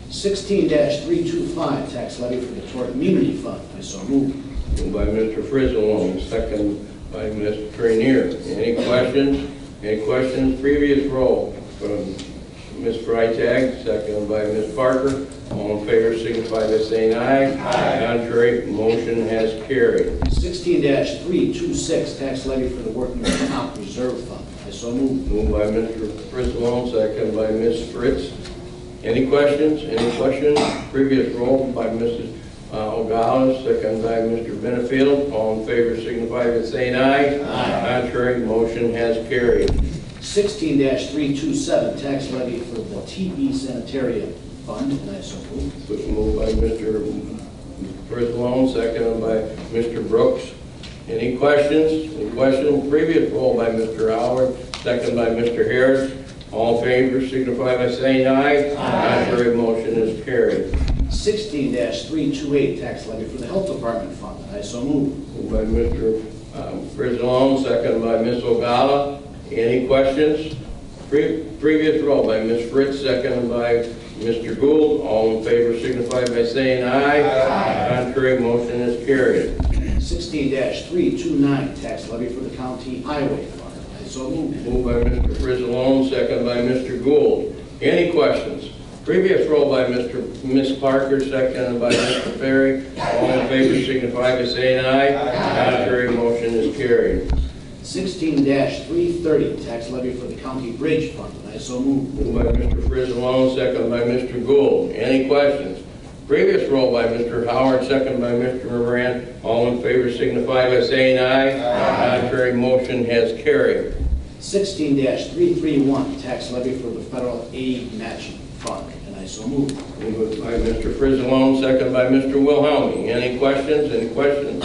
16-325, tax levy for the Tort Immunity Fund. I so move.
Moved by Mr. Frizzlone, second by Mr. Trainier. Any questions? Any questions? Previous roll from Ms. Freitag, second by Ms. Parker. All in favor signify by saying aye. Aye. Contrary, motion has carried.
16-326, tax levy for the Workmen's Comp Reserve Fund. I so move.
Moved by Mr. Frizzlone, second by Ms. Fritz. Any questions? Any questions? Previous roll by Mrs. Ogalla, second by Mr. Benefield. All in favor signify by saying aye. Aye. Contrary, motion has carried.
16-327, tax levy for the TB Sanitarium Fund. And I so move.
Moved by Mr. Frizzlone, second by Mr. Brooks. Any questions? Any questions? Previous roll by Mr. Howard, second by Mr. Harris. All in favor signify by saying aye. Aye. Contrary, motion is carried.
16-328, tax levy for the Health Department Fund. And I so move.
Moved by Mr. Frizzlone, second by Ms. Ogalla. Any questions? Previous roll by Ms. Fritz, second by Mr. Gould. All in favor signify by saying aye. Aye. Contrary, motion is carried.
16-329, tax levy for the County Highway Fund. I so move.
Moved by Mr. Frizzlone, second by Mr. Gould. Any questions? Previous roll by Ms. Parker, second by Mr. Ferry. All in favor signify by saying aye. Aye. Contrary, motion is carried.
16-330, tax levy for the County Bridge Fund. And I so move.
Moved by Mr. Frizzlone, second by Mr. Gould. Any questions? Previous roll by Mr. Howard, second by Mr. Moran. All in favor signify by saying aye. Aye. Contrary, motion has carried.
16-331, tax levy for the Federal Aid Matching Fund. And I so move.
Moved by Mr. Frizzlone, second by Mr. Wilhelmie. Any questions? Any questions?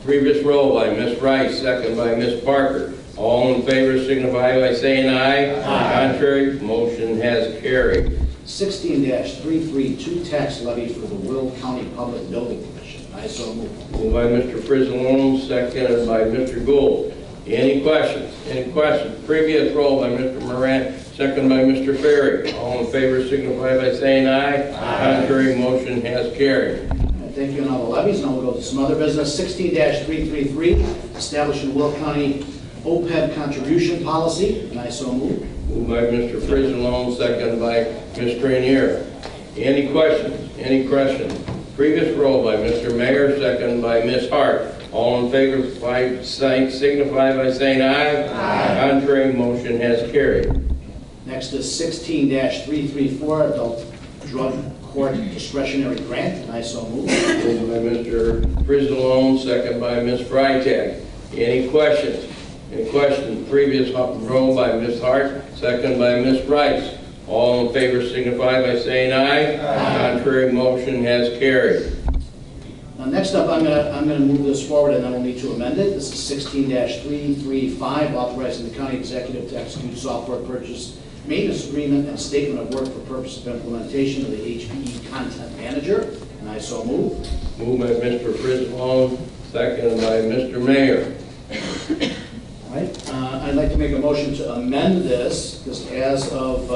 Previous roll by Ms. Rice, second by Ms. Parker. All in favor signify by saying aye. Aye. Contrary, motion has carried.
16-332, tax levy for the Will County Public Building Commission. I so move.
Moved by Mr. Frizzlone, seconded by Mr. Gould. Any questions? Any questions? Previous roll by Mr. Moran, second by Mr. Ferry. All in favor signify by saying aye. Aye. Contrary, motion has carried.
Thank you on all the levies, and we'll go to some other business. 16-333, establishing Will County OPEB contribution policy, and I so move.
Moved by Mr. Frizzalone, second by Ms. Grenier. Any questions? Any questions? Previous roll by Mr. Mayor, second by Ms. Hart. All in favor, signify by saying aye. Aye. Contrary, motion has carried.
Next is 16-334, adult drug court discretionary grant, and I so move.
Moved by Mr. Frizzalone, second by Ms. Freitag. Any questions? Any questions? Previous roll by Ms. Hart, second by Ms. Rice. All in favor signify by saying aye. Aye. Contrary, motion has carried.
Now, next up, I'm gonna move this forward, and then we'll need to amend it. This is 16-335, authorizing the county executive to execute software purchase, maintenance agreement, and statement of work for purpose of implementation of the HPE Content Manager, and I so move.
Moved by Mr. Frizzalone, second by Mr. Mayor.
All right, I'd like to make a motion to amend this, because as of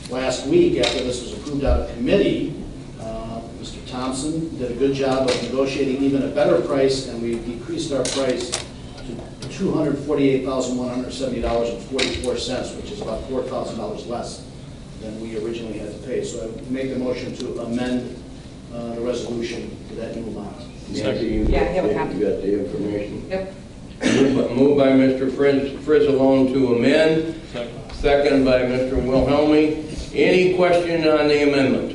last week, after this was approved out of committee, Mr. Thompson did a good job of negotiating even a better price, and we decreased our price to $248,170.44, which is about $4,000 less than we originally had to pay. So I would make the motion to amend the resolution to that new amount.
Nancy, you
Yeah, I have a copy.
You got the information?
Yep.
Moved by Mr. Frizzalone to amend, second by Mr. Wilhelmi. Any question on the amendment?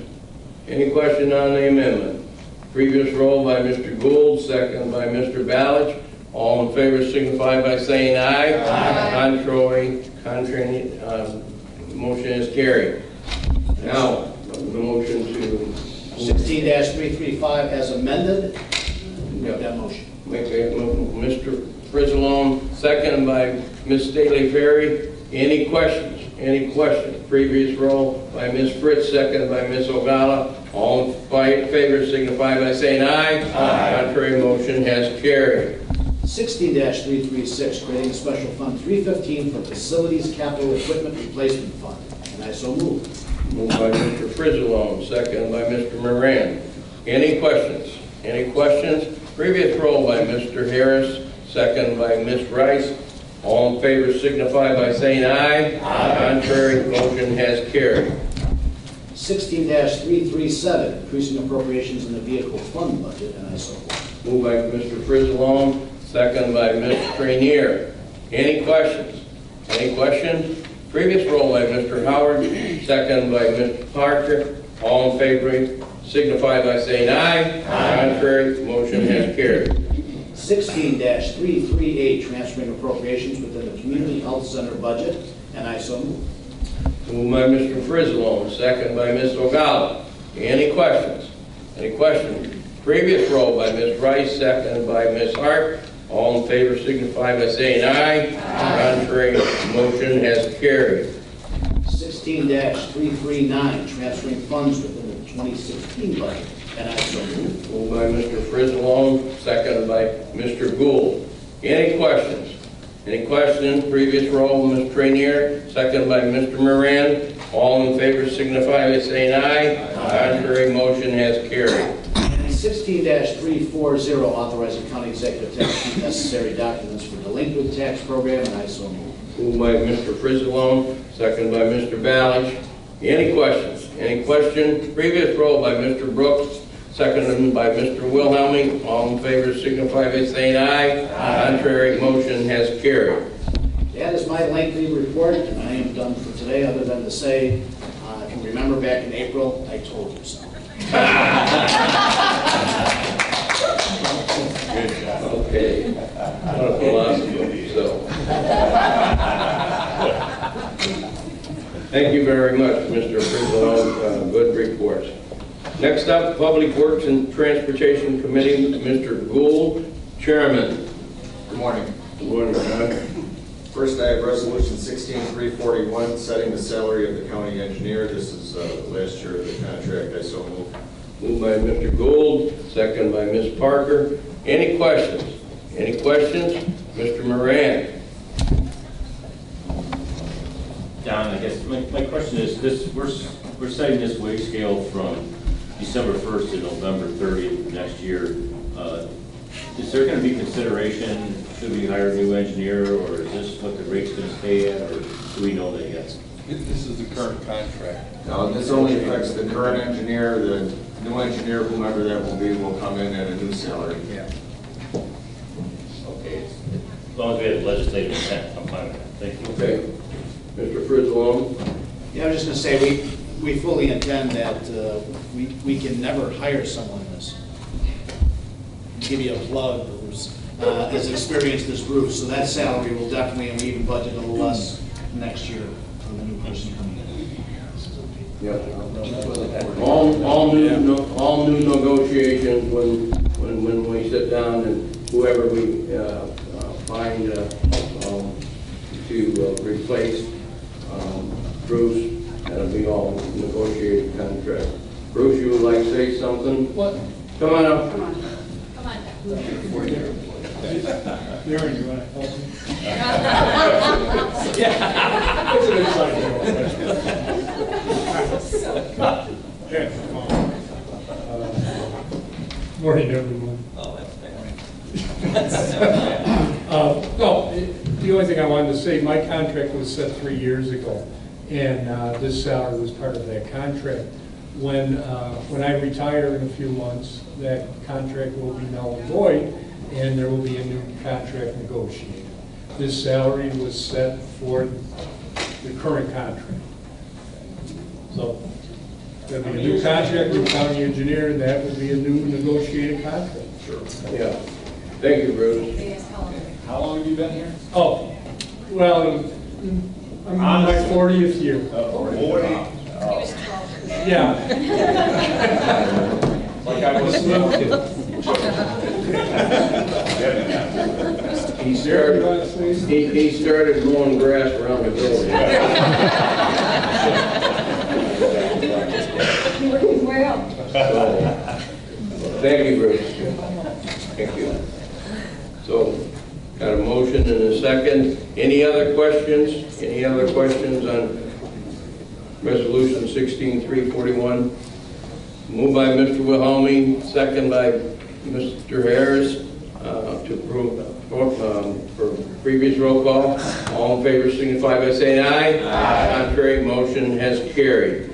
Any question on the amendment? Previous roll by Mr. Gould, second by Mr. Ballich. All in favor signify by saying aye. Aye. Contrary, motion is carried. Now, the motion to
16-335 as amended.
Yep.
That motion.
Make a Mr. Frizzalone, second by Ms. Staley Ferry. Any questions? Any questions? Previous roll by Ms. Fritz, second by Ms. Ogala. All in favor signify by saying aye. Aye. Contrary, motion has carried.
16-336, creating a special fund 315 for facilities capital equipment replacement fund, and I so move.
Moved by Mr. Frizzalone, second by Mr. Moran. Any questions? Any questions? Previous roll by Mr. Harris, second by Ms. Rice. All in favor signify by saying aye. Aye. Contrary, motion has carried.
16-337, increasing appropriations in the vehicle fund budget, and I so move.
Moved by Mr. Frizzalone, second by Ms. Grenier. Any questions? Any questions? Previous roll by Mr. Howard, second by Mr. Parker. All in favor signify by saying aye. Aye. Contrary, motion has carried.
16-338, transferring appropriations within the community health center budget, and I so move.
Moved by Mr. Frizzalone, second by Ms. Ogala. Any questions? Any questions? Previous roll by Ms. Rice, second by Ms. Hart. All in favor signify by saying aye. Aye. Contrary, motion has carried.
16-339, transferring funds within the 2016 budget, and I so move.
Moved by Mr. Frizzalone, second by Mr. Gould. Any questions? Any questions? Previous roll, Ms. Grenier, second by Mr. Moran. All in favor signify by saying aye. Aye. Contrary, motion has carried.
16-340, authorizing county executive to execute necessary documents for delinquent tax program, and I so move.
Moved by Mr. Frizzalone, second by Mr. Ballich. Any questions? Any question? Previous roll by Mr. Brooks, seconded by Mr. Wilhelmi. All in favor signify by saying aye. Aye. Contrary, motion has carried.
That is my lengthy report, and I am done for today, other than to say, if you remember back in April, I told you so.
Good job. Okay. What a philosophy, so. Thank you very much, Mr. Frizzalone. Good reports. Next up, Public Works and Transportation Committee, Mr. Gould, Chairman.
Good morning.
Good morning, John.
First, I have Resolution 16341, setting the salary of the county engineer. This is last year of the contract. I so move.
Moved by Mr. Gould, second by Ms. Parker. Any questions? Any questions? Mr. Moran.
Don, I guess my question is this: we're setting this wage scale from December 1st to November 30th of next year. Is there going to be consideration, should we hire a new engineer, or is this what the rate's going to stay at, or do we know that yet?
This is the current contract.
No, this only affects the current engineer. The new engineer, whomever that will be, will come in at a new salary.
Yeah. Okay, as long as we have legislative intent, I'm fine with that. Thank you.
Okay. Mr. Frizzalone?
Yeah, I was just going to say, we fully intend that we can never hire someone this. Give you a plug who's as experienced as Bruce, so that salary will definitely, and we even budget a little less next year for the new person coming in.
Yep. All new negotiations when we sit down and whoever we find to replace Bruce, that'll be all negotiated contract. Bruce, you would like to say something? What? Come on up.
Come on.
Darren, you want to help me?
Yeah.
It's an exciting Morning, everyone. No, the only thing I wanted to say, my contract was set 3 years ago, and this salary was part of that contract. When I retire in a few months, that contract will be null and void, and there will be a new contract negotiated. This salary was set for the current contract. So there'll be a new contract with county engineer, and that will be a new negotiated contract.
Sure. Yeah. Thank you, Bruce.
How long have you been here?
Oh, well, I'm in my 40th year. Yeah.
Like I was a little kid.
He started mowing grass around the building.
You were his way up.
Thank you, Bruce. Thank you. So, got a motion and a second. Any other questions? Any other questions on Resolution 16341? Moved by Mr. Wilhelmi, second by Mr. Harris, to approve for previous roll call. All in favor signify by saying aye. Aye. Contrary, motion has carried.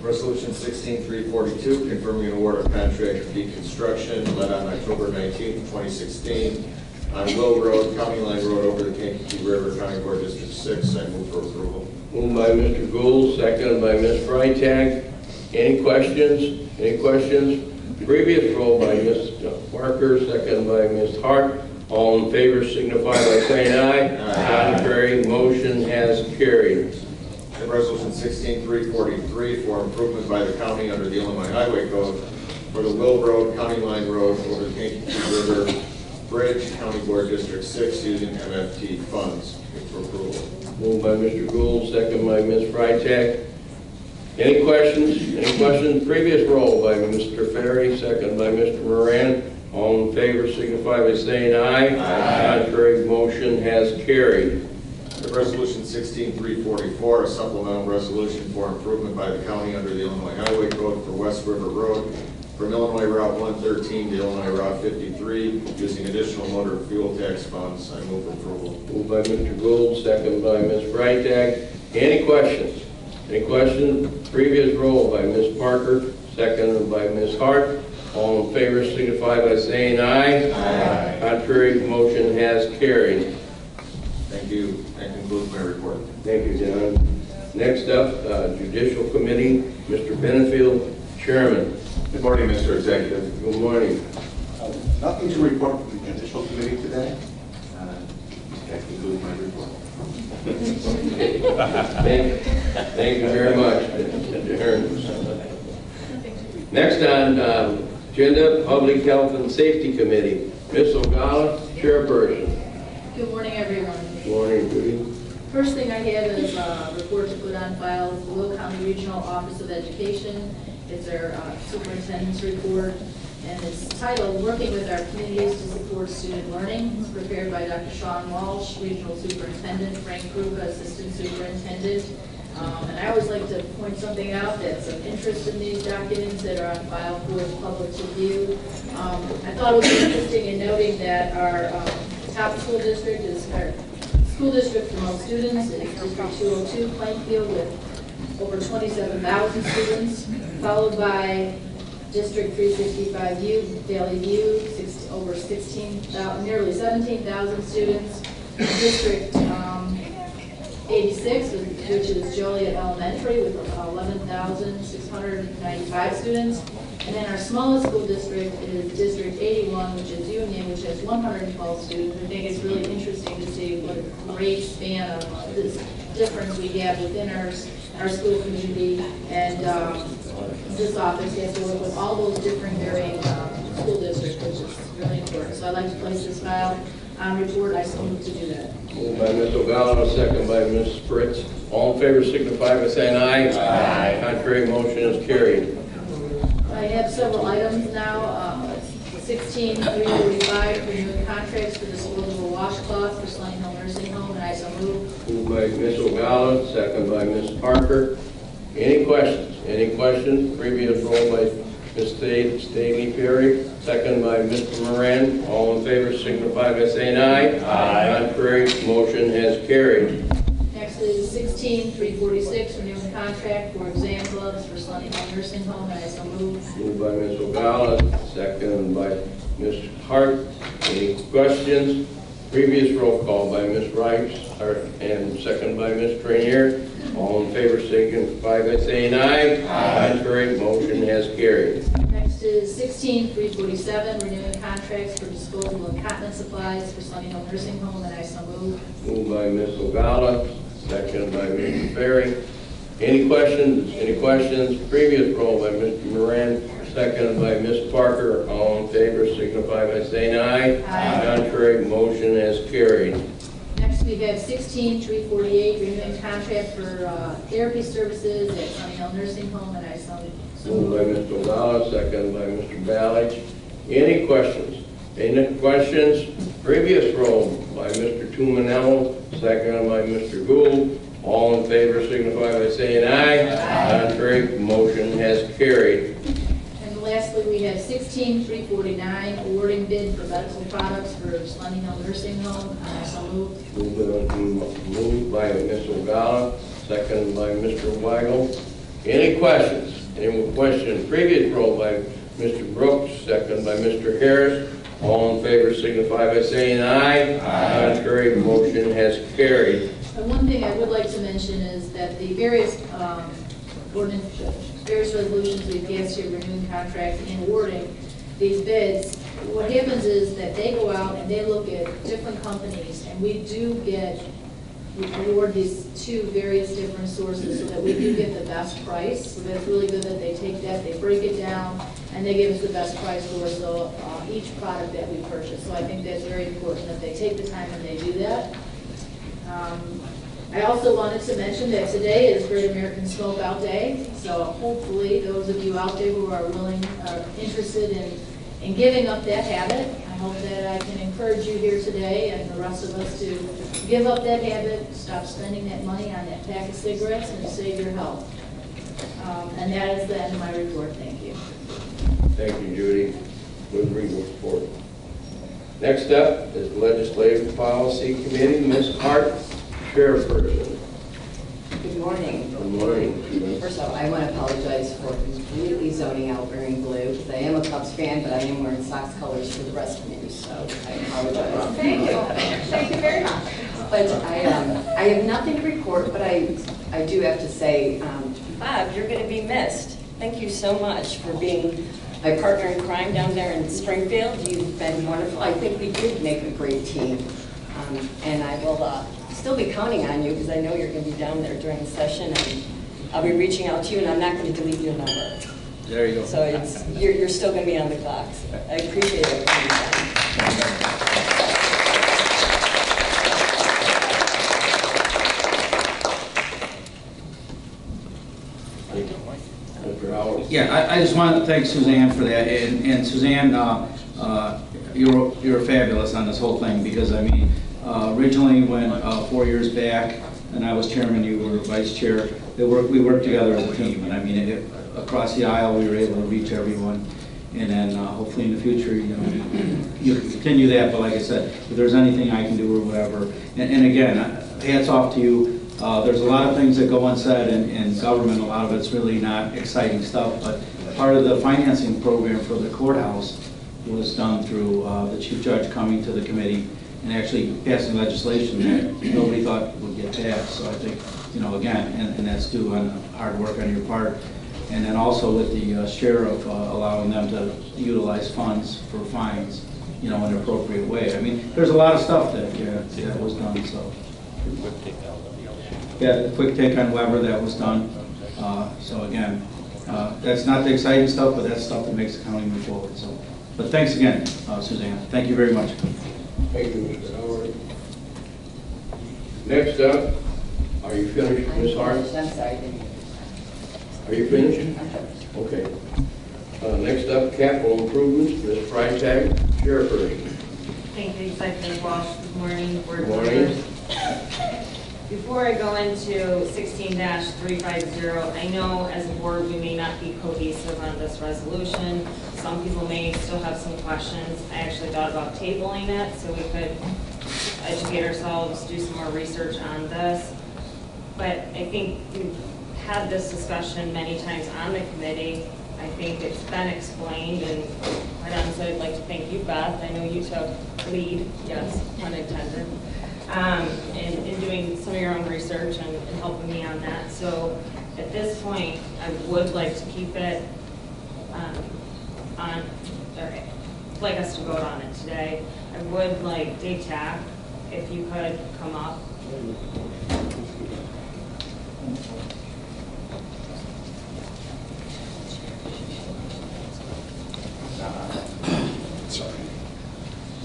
Resolution 16342, confirming an award of contract for deconstruction led on October 19, 2016, on Will Road, County Line Road over the Kankakee River, County Board District 6. I move for approval.
Moved by Mr. Gould, seconded by Ms. Freitag. Any questions? Any questions? Previous roll by Ms. Parker, seconded by Ms. Hart. All in favor signify by saying aye. Aye. Contrary, motion has carried.
And Resolution 16343 for improvement by the county under the Illinois Highway Code for the Will Road, County Line Road over the Kankakee River Bridge, County Board District 6, using MFT funds. Move for approval.
Moved by Mr. Gould, second by Ms. Freitag. Any questions? Any questions? Previous roll by Mr. Ferry, second by Mr. Moran. All in favor signify by saying aye. Aye. Contrary, motion has carried.
Resolution 16344, a supplemental resolution for improvement by the county under the Illinois Highway Code for West River Road from Illinois Route 113 to Illinois Route 53, using additional motor fuel tax funds. I move for approval.
Moved by Mr. Gould, second by Ms. Freitag. Any questions? Any questions? Previous roll by Ms. Parker, second by Ms. Hart. All in favor signify by saying aye. Aye. Contrary, motion has carried.
Thank you. That concludes my report.
Thank you, John. Next up, Judicial Committee, Mr. Benefield, Chairman.
Good morning, Mr. Executive.
Good morning.
Nothing to report from the Judicial Committee today. That concludes my report.
Thank you very much. Next on agenda, Public Health and Safety Committee. Ms. Ogala, Chairperson.
Good morning, everyone.
Good morning, Judy.
First thing I have is a report to put on file with the Will County Regional Office of Education. It's our superintendent's report, and it's titled Working with Our Communities to Support Student Learning. It's prepared by Dr. Sean Walsh, Regional Superintendent, Frank Krupa, Assistant Superintendent. And I always like to point something out that's of interest in these documents that are on file for the public to view. I thought it was interesting in noting that our top school district is our school district for most students is District 202, Plainfield, with over 27,000 students, followed by District 365U, Valley View, over 16,000, nearly 17,000 students. District 86, which is Joliet Elementary, with 11,695 students. And then our smallest school district is District 81, which is Union, which has 112 students. I think it's really interesting to see what a great span of this difference we have within our school community. And this office gets to work with all those different varying school districts, which is really important. So I'd like to place this file on report. I so move to do that.
Moved by Ms. O'Gallo, second by Ms. Fritz. All in favor signify by saying aye. Aye. Contrary, motion is carried.
I have several items now. 16-345, renewing contracts for disposable washcloths for Sunny Hill Nursing Home, and I so move.
Moved by Ms. O'Gallo, second by Ms. Parker. Any questions? Any questions? Previous roll by Ms. Staley Perry, second by Mr. Moran. All in favor signify by saying aye. Aye. Contrary, motion has carried.
Next is 16-346, renewing contract for exam gloves for Sunny Hill Nursing Home, and I so move.
Moved by Ms. O'Gallo, second by Ms. Hart. Any questions? Previous roll call by Ms. Rice and second by Ms. Trainier. All in favor signify by saying aye. Aye. Contrary, motion has carried.
Next is 16-347, renewing contracts for disposable incontinence supplies for Sunny Hill Nursing Home, and I so move.
Moved by Ms. O'Gallo, second by Mr. Ferry. Any questions? Any questions? Previous roll by Mr. Moran, second by Ms. Parker. All in favor signify by saying aye.
Aye.
Contrary, motion has carried.
Next we have 16-348, renewing contract for therapy services at Sunny Hill Nursing Home, and I so
Moved by Mr. O'Gallo, second by Mr. Ballich. Any questions? Any questions? Previous roll by Mr. Tumanello, second by Mr. Gould. All in favor signify by saying aye. Aye. Contrary, motion has carried.
And lastly, we have 16-349, awarding bid for medical products for Sunny Hill Nursing Home, and I so move.
Moved by Ms. O'Gallo, second by Mr. Weigel. Any questions? Any questions? Previous roll by Mr. Brooks, second by Mr. Harris. All in favor signify by saying aye. Aye. Contrary, motion has carried.
And one thing I would like to mention is that the various various resolutions we've passed here, renewing contracts and awarding these bids, what happens is that they go out and they look at different companies, and we award these to various different sources so that we do get the best price. So that's really good that they take that, they break it down, and they give us the best price for each product that we purchase. So I think that's very important that they take the time and they do that. I also wanted to mention that today is Great American Smokeout Day, so hopefully those of you out there who are interested in giving up that habit, I hope that I can encourage you here today and the rest of us to give up that habit, stop spending that money on that pack of cigarettes, and save your health. And that is the end of my report. Thank you.
Thank you, Judy. Good report. Next up is Legislative Policy Committee. Ms. Hart, Chairperson.
Good morning.
Good morning.
First of all, I want to apologize for completely zoning out wearing blue, because I am a Cubs fan, but I am wearing Sox colors for the rest of me, so I apologize.
Thank you. Thank you very much.
But I have nothing to report, but I do have to say, Bob, you're going to be missed. Thank you so much for being my partner in crime down there in Springfield. You've been wonderful. I think we did make a great team, and I will still be counting on you, because I know you're going to be down there during the session, and I'll be reaching out to you, and I'm not going to delete your number.
There you go.
So you're still going to be on the clock. So I appreciate it.
Yeah, I just want to thank Suzanne for that, and Suzanne, you're fabulous on this whole thing, because I mean, originally when 4 years back, and I was chairman, you were vice chair. We worked together as a team, and I mean, across the aisle, we were able to reach everyone. And then hopefully in the future, you can continue that. But like I said, if there's anything I can do or whatever, and again, hats off to you. There's a lot of things that go unsaid in government. A lot of it's really not exciting stuff. But part of the financing program for the courthouse was done through the chief judge coming to the committee and actually passing legislation that nobody thought would get passed. So I think, again, and that's due on hard work on your part. And then also with the sheriff allowing them to utilize funds for fines, in an appropriate way. I mean, there's a lot of stuff that was done. So, yeah, quick take on Weber that was done. So again, that's not the exciting stuff, but that's stuff that makes the county move forward. So, but thanks again, Suzanne. Thank you very much.
Thank you, Mr. Howard. Next up, are you finished, Ms. Hart?
I'm sorry.
Are you finished? Okay. Next up, capital improvements, Ms. Freitag, chairperson.
Thank you, Executive Walsh. Good morning, board
Morning.
members. Before I go into 16-350, I know as a board we may not be cohesive on this resolution. Some people may still have some questions. I actually thought about tabling it so we could educate ourselves, do some more research on this. But I think we've had this discussion many times on the committee. I think it's been explained, and quite honestly, I'd like to thank you, Beth. I know you took lead, yes, pun intended, in doing some of your own research and helping me on that. So at this point, I would like to keep it on, or like us to vote on it today. I would like Dave Tack, if you could come up.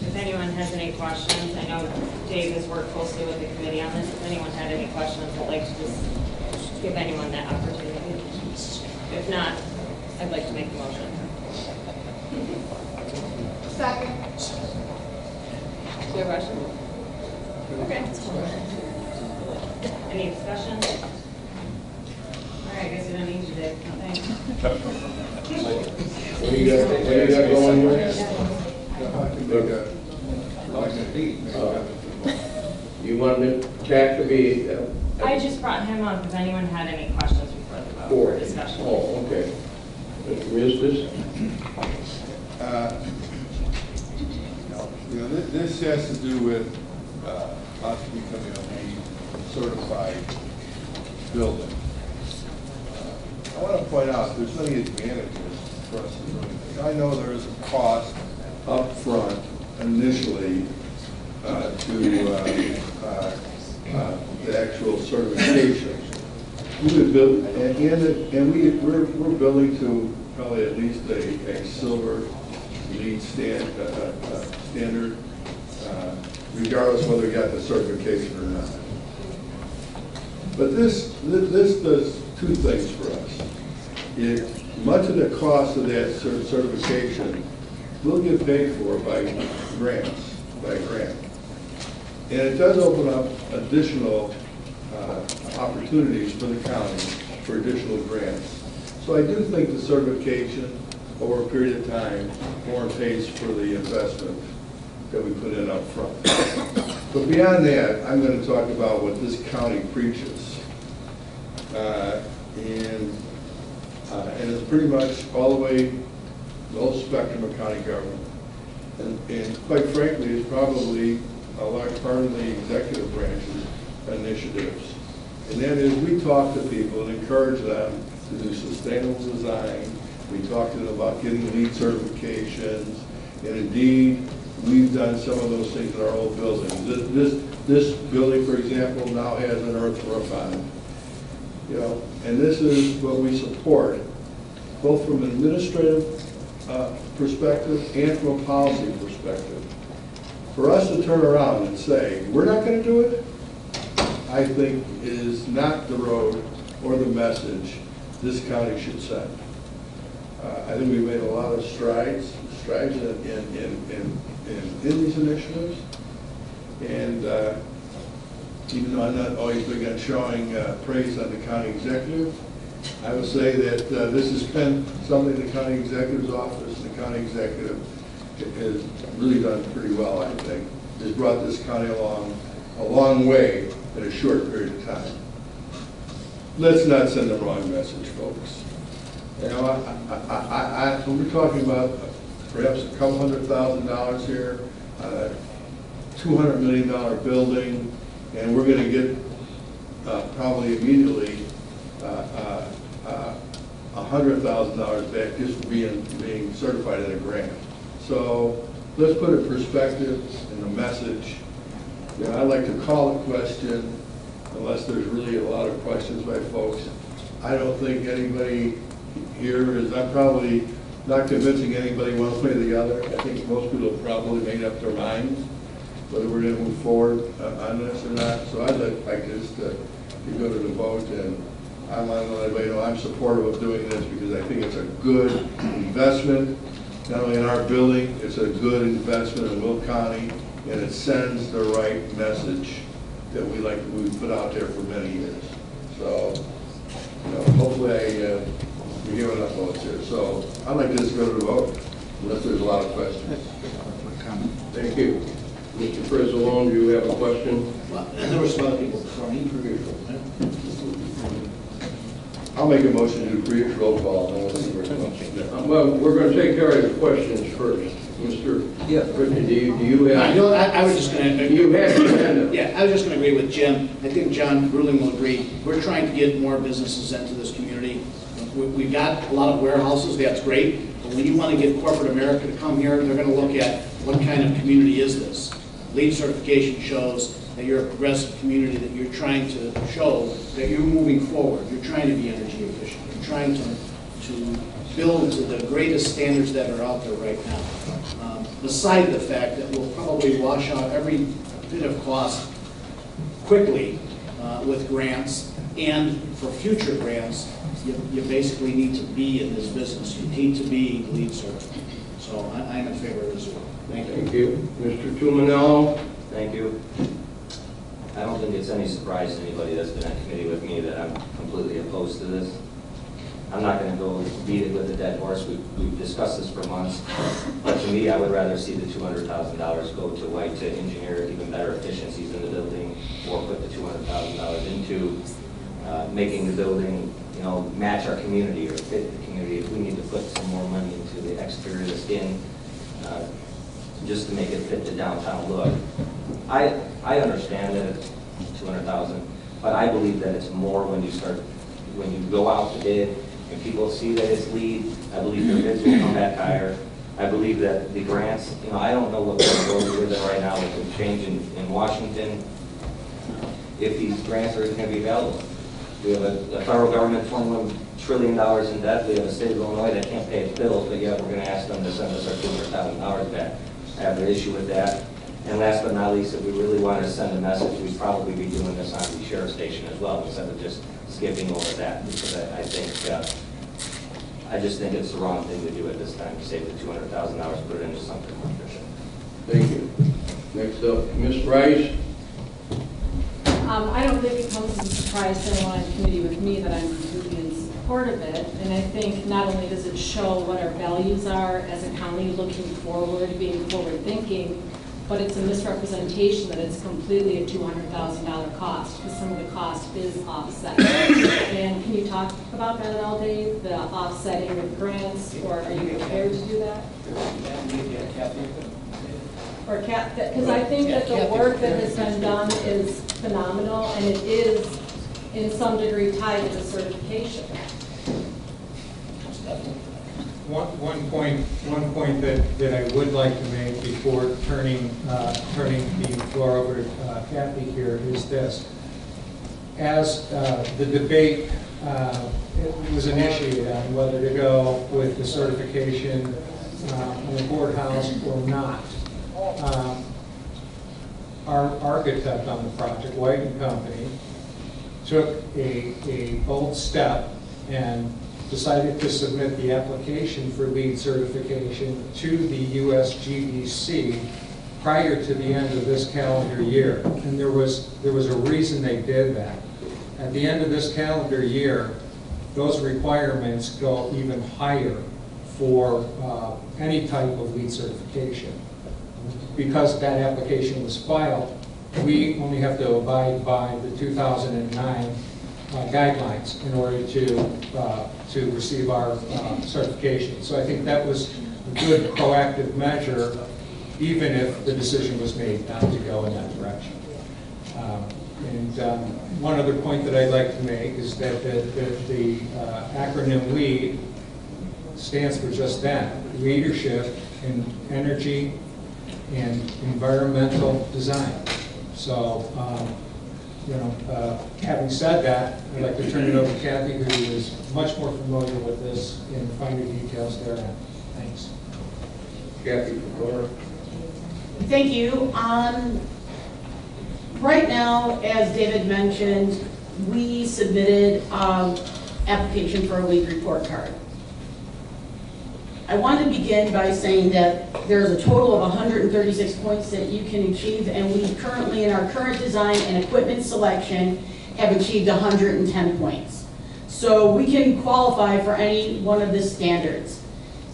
If anyone has any questions, I know Dave has worked closely with the committee on this. If anyone had any questions, I'd like to just give anyone that opportunity. If not, I'd like to make the motion.
Second.
Do you have a question? Okay. Any discussion? All right, I guess we don't need you, Dave. Thanks.
What do you got going here? You wanted Tack to be...
I just brought him up if anyone had any questions before the vote or discussion.
Oh, okay. Mr. Eustace?
This has to do with us becoming a LEED certified building. I want to point out there's many advantages for us to doing this. I know there is a cost up front initially to the actual certification. We would build, and we're building to probably at least a silver LEED standard, regardless whether we got the certification or not. But this does two things for us. Much of the cost of that certification will get paid for by grant. And it does open up additional opportunities for the county for additional grants. So I do think the certification over a period of time more pays for the investment that we put in up front. But beyond that, I'm going to talk about what this county preaches. And it's pretty much all the way, the whole spectrum of county government. And quite frankly, it's probably a large part of the executive branch's initiatives. And that is, we talk to people and encourage them to do sustainable design. We talk to them about getting LEED certifications. And indeed, we've done some of those things in our old buildings. This building, for example, now has an earth roof on it. And this is what we support, both from an administrative perspective and from a policy perspective. For us to turn around and say, we're not going to do it, I think is not the road or the message this county should send. I think we've made a lot of strides in these initiatives. And even though I'm not always big on showing praise on the county executive, I would say that this has been something the county executive's office and the county executive has really done pretty well, I think. Has brought this county along a long way in a short period of time. Let's not send the wrong message, folks. You know, we're talking about perhaps a couple $100,000 here, $200 million building, and we're going to get probably immediately $100,000 back just for being certified in a grant. So let's put a perspective in the message. You know, I'd like to call a question, unless there's really a lot of questions by folks. I don't think anybody here is, I'm probably not convincing anybody one way or the other. I think most people have probably made up their minds whether we're going to move forward on this or not. So I'd like just to go to the vote, and I want to let everybody know I'm supportive of doing this because I think it's a good investment, not only in our building, it's a good investment in Will County, and it sends the right message that we put out there for many years. So, you know, hopefully we hear enough votes here. So I'd like to just go to the vote, unless there's a lot of questions.
Thank you. Mr. Frizzalone, do you have a question?
Well, there were some other people before me.
I'll make a motion to do brief roll call.
Well, we're going to take care of the questions first. Mr. Ricky, do you have?
I was just going to.
You have your hand up.
Yeah, I was just going to agree with Jim. I think John Ruling will agree. We're trying to get more businesses into this community. We've got a lot of warehouses. That's great. But when you want to get corporate America to come here, they're going to look at what kind of community is this. LEED certification shows that you're a progressive community, that you're trying to show that you're moving forward. You're trying to be energy efficient. You're trying to build to the greatest standards that are out there right now. Beside the fact that we'll probably wash out every bit of cost quickly with grants, and for future grants, you basically need to be in this business. You need to be LEED certified. So I'm in favor of this one. Thank you.
Thank you. Mr. Tumanello?
Thank you. I don't think it's any surprise to anybody that's been on committee with me that I'm completely opposed to this. I'm not going to go beat it with a dead horse. We've discussed this for months. But to me, I would rather see the $200,000 go to White to engineer even better efficiencies in the building, or put the $200,000 into making the building, you know, match our community or fit the community. If we need to put some more money into the exterior of the skin, just to make it fit the downtown look. I understand that it's $200,000, but I believe that it's more when you go out to bid and people see that it's LEED. I believe the bids will come back higher. I believe that the grants, you know, I don't know what we're living right now with the change in Washington, if these grants are even going to be available. We have a federal government $21 trillion in debt. We have a state of Illinois that can't pay its bills, but yet we're going to ask them to send us our $200,000 back. I have an issue with that. And last but not least, if we really wanted to send a message, we'd probably be doing this on the sheriff's station as well, instead of just skipping over that, because I just think it's the wrong thing to do at this time, to save the $200,000, put it into something more efficient.
Thank you. Next up, Ms. Rice.
I don't think it comes as a surprise to anyone on committee with me that I'm completely in support of it. And I think not only does it show what our values are as a county looking forward, being forward thinking, but it's a misrepresentation that it's completely a $200,000 cost, because some of the cost is offset. And can you talk about that at all, Dave? The offsetting with grants, or are you prepared to do that? Or because I think that the work that has been done is phenomenal, and it is in some degree tied to the certification.
One point that I would like to make before turning the floor over to Kathy here is this. As the debate was initiated on whether to go with the certification on the courthouse or not, our architect on the project, White & Company, took a bold step and decided to submit the application for LEED certification to the USGBC prior to the end of this calendar year. And there was a reason they did that. At the end of this calendar year, those requirements go even higher for any type of LEED certification. Because that application was filed, we only have to abide by the 2009 guidelines in order to receive our certification. So I think that was a good proactive measure, even if the decision was made not to go in that direction. One other point that I'd like to make is that the acronym LEED stands for just that, leadership in energy and environmental design. So, having said that, I'd like to turn it over to Kathy, who is much more familiar with this in the finer details therein. Thanks.
Kathy, Laura.
Thank you. Right now, as David mentioned, we submitted an application for a LEED report card. I want to begin by saying that there's a total of 136 points that you can achieve, and we currently, in our current design and equipment selection, have achieved 110 points. So we can qualify for any one of the standards.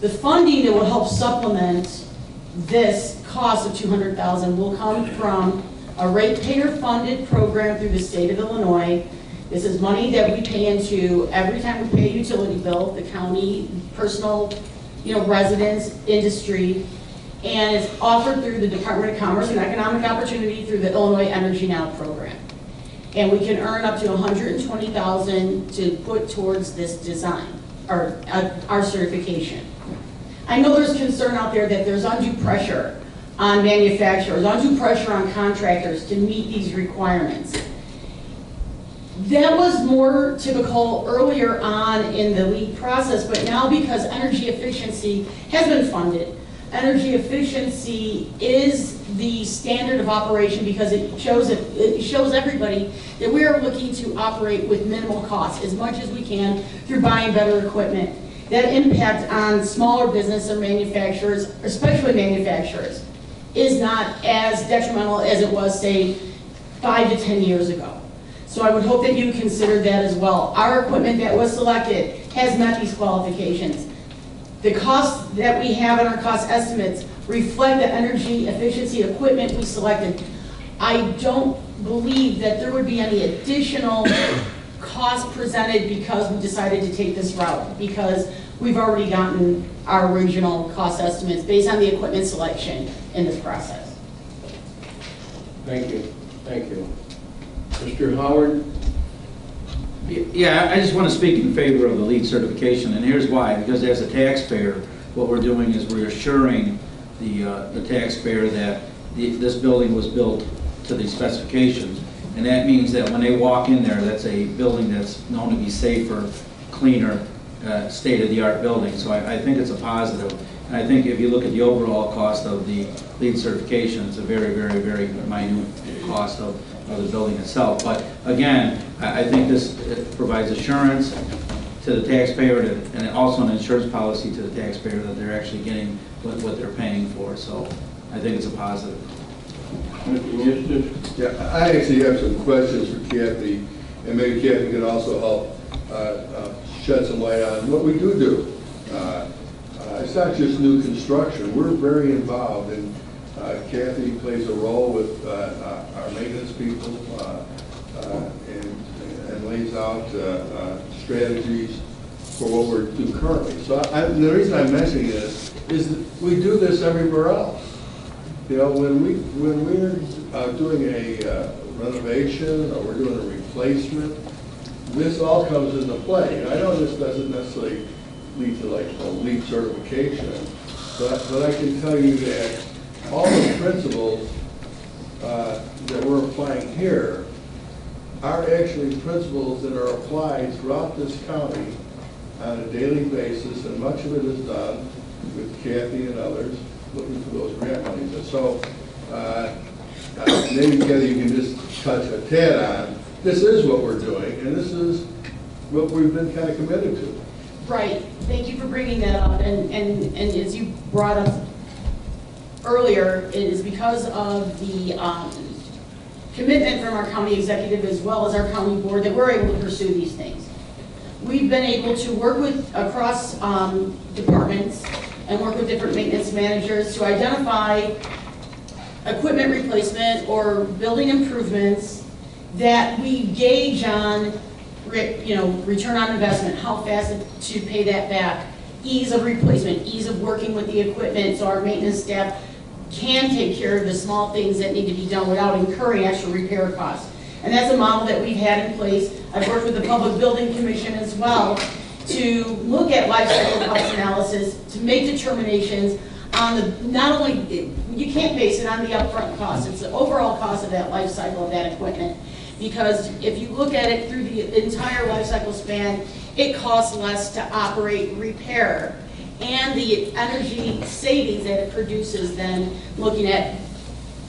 The funding that will help supplement this cost of $200,000 will come from a ratepayer-funded program through the state of Illinois. This is money that we pay into every time we pay a utility bill, the county, personal, residents, industry, and it's offered through the Department of Commerce and Economic Opportunity through the Illinois Energy Now program. And we can earn up to $120,000 to put towards this design, or our certification. I know there's concern out there that there's undue pressure on manufacturers, undue pressure on contractors to meet these requirements. That was more typical earlier on in the LEED process, but now because energy efficiency has been funded, energy efficiency is the standard of operation because it shows everybody that we are looking to operate with minimal costs as much as we can through buying better equipment. That impact on smaller business or manufacturers, especially manufacturers, is not as detrimental as it was, say, 5 to 10 years ago. So I would hope that you consider that as well. Our equipment that was selected has met these qualifications. The costs that we have in our cost estimates reflect the energy efficiency equipment we selected. I don't believe that there would be any additional cost presented because we decided to take this route, because we've already gotten our original cost estimates based on the equipment selection in this process.
Thank you. Thank you. Mr. Howard?
Yeah, I just want to speak in favor of the LEED certification, and here's why. Because as a taxpayer, what we're doing is we're assuring the taxpayer that this building was built to the specifications. And that means that when they walk in there, that's a building that's known to be safer, cleaner, state-of-the-art building. So I think it's a positive. And I think if you look at the overall cost of the LEED certification, it's a very, very, very minute cost of the building itself. But again, I think this provides assurance to the taxpayer and also an insurance policy to the taxpayer that they're actually getting what they're paying for. So I think it's a positive.
Yeah, I actually have some questions for Kathy, and maybe Kathy can also help shed some light on what we do. It's not just new construction. We're very involved, and Kathy plays a role with our maintenance people and lays out strategies for what we're doing currently. So the reason I'm mentioning this is that we do this everywhere else. When we're doing a renovation or we're doing a replacement, this all comes into play. And I know this doesn't necessarily lead to like a LEED certification, but I can tell you that all the principles that we're applying here are actually principles that are applied throughout this county on a daily basis, and much of it is done with Kathy and others looking for those grant monies. And so maybe Kathy, you can just touch a tad on, this is what we're doing, and this is what we've been kind of committed to.
Right. Thank you for bringing that up. And as you brought up earlier, it is because of the commitment from our county executive as well as our county board that we're able to pursue these things. We've been able to work with across departments and work with different maintenance managers to identify equipment replacement or building improvements that we gauge on, return on investment, how fast to pay that back, ease of replacement, ease of working with the equipment, so our maintenance staff can take care of the small things that need to be done without incurring extra repair costs. And that's a model that we've had in place. I've worked with the Public Building Commission as well to look at life cycle cost analysis, to make determinations on the, not only, you can't base it on the upfront cost, it's the overall cost of that life cycle of that equipment. Because if you look at it through the entire life cycle span, it costs less to operate, repair, and the energy savings that it produces than looking at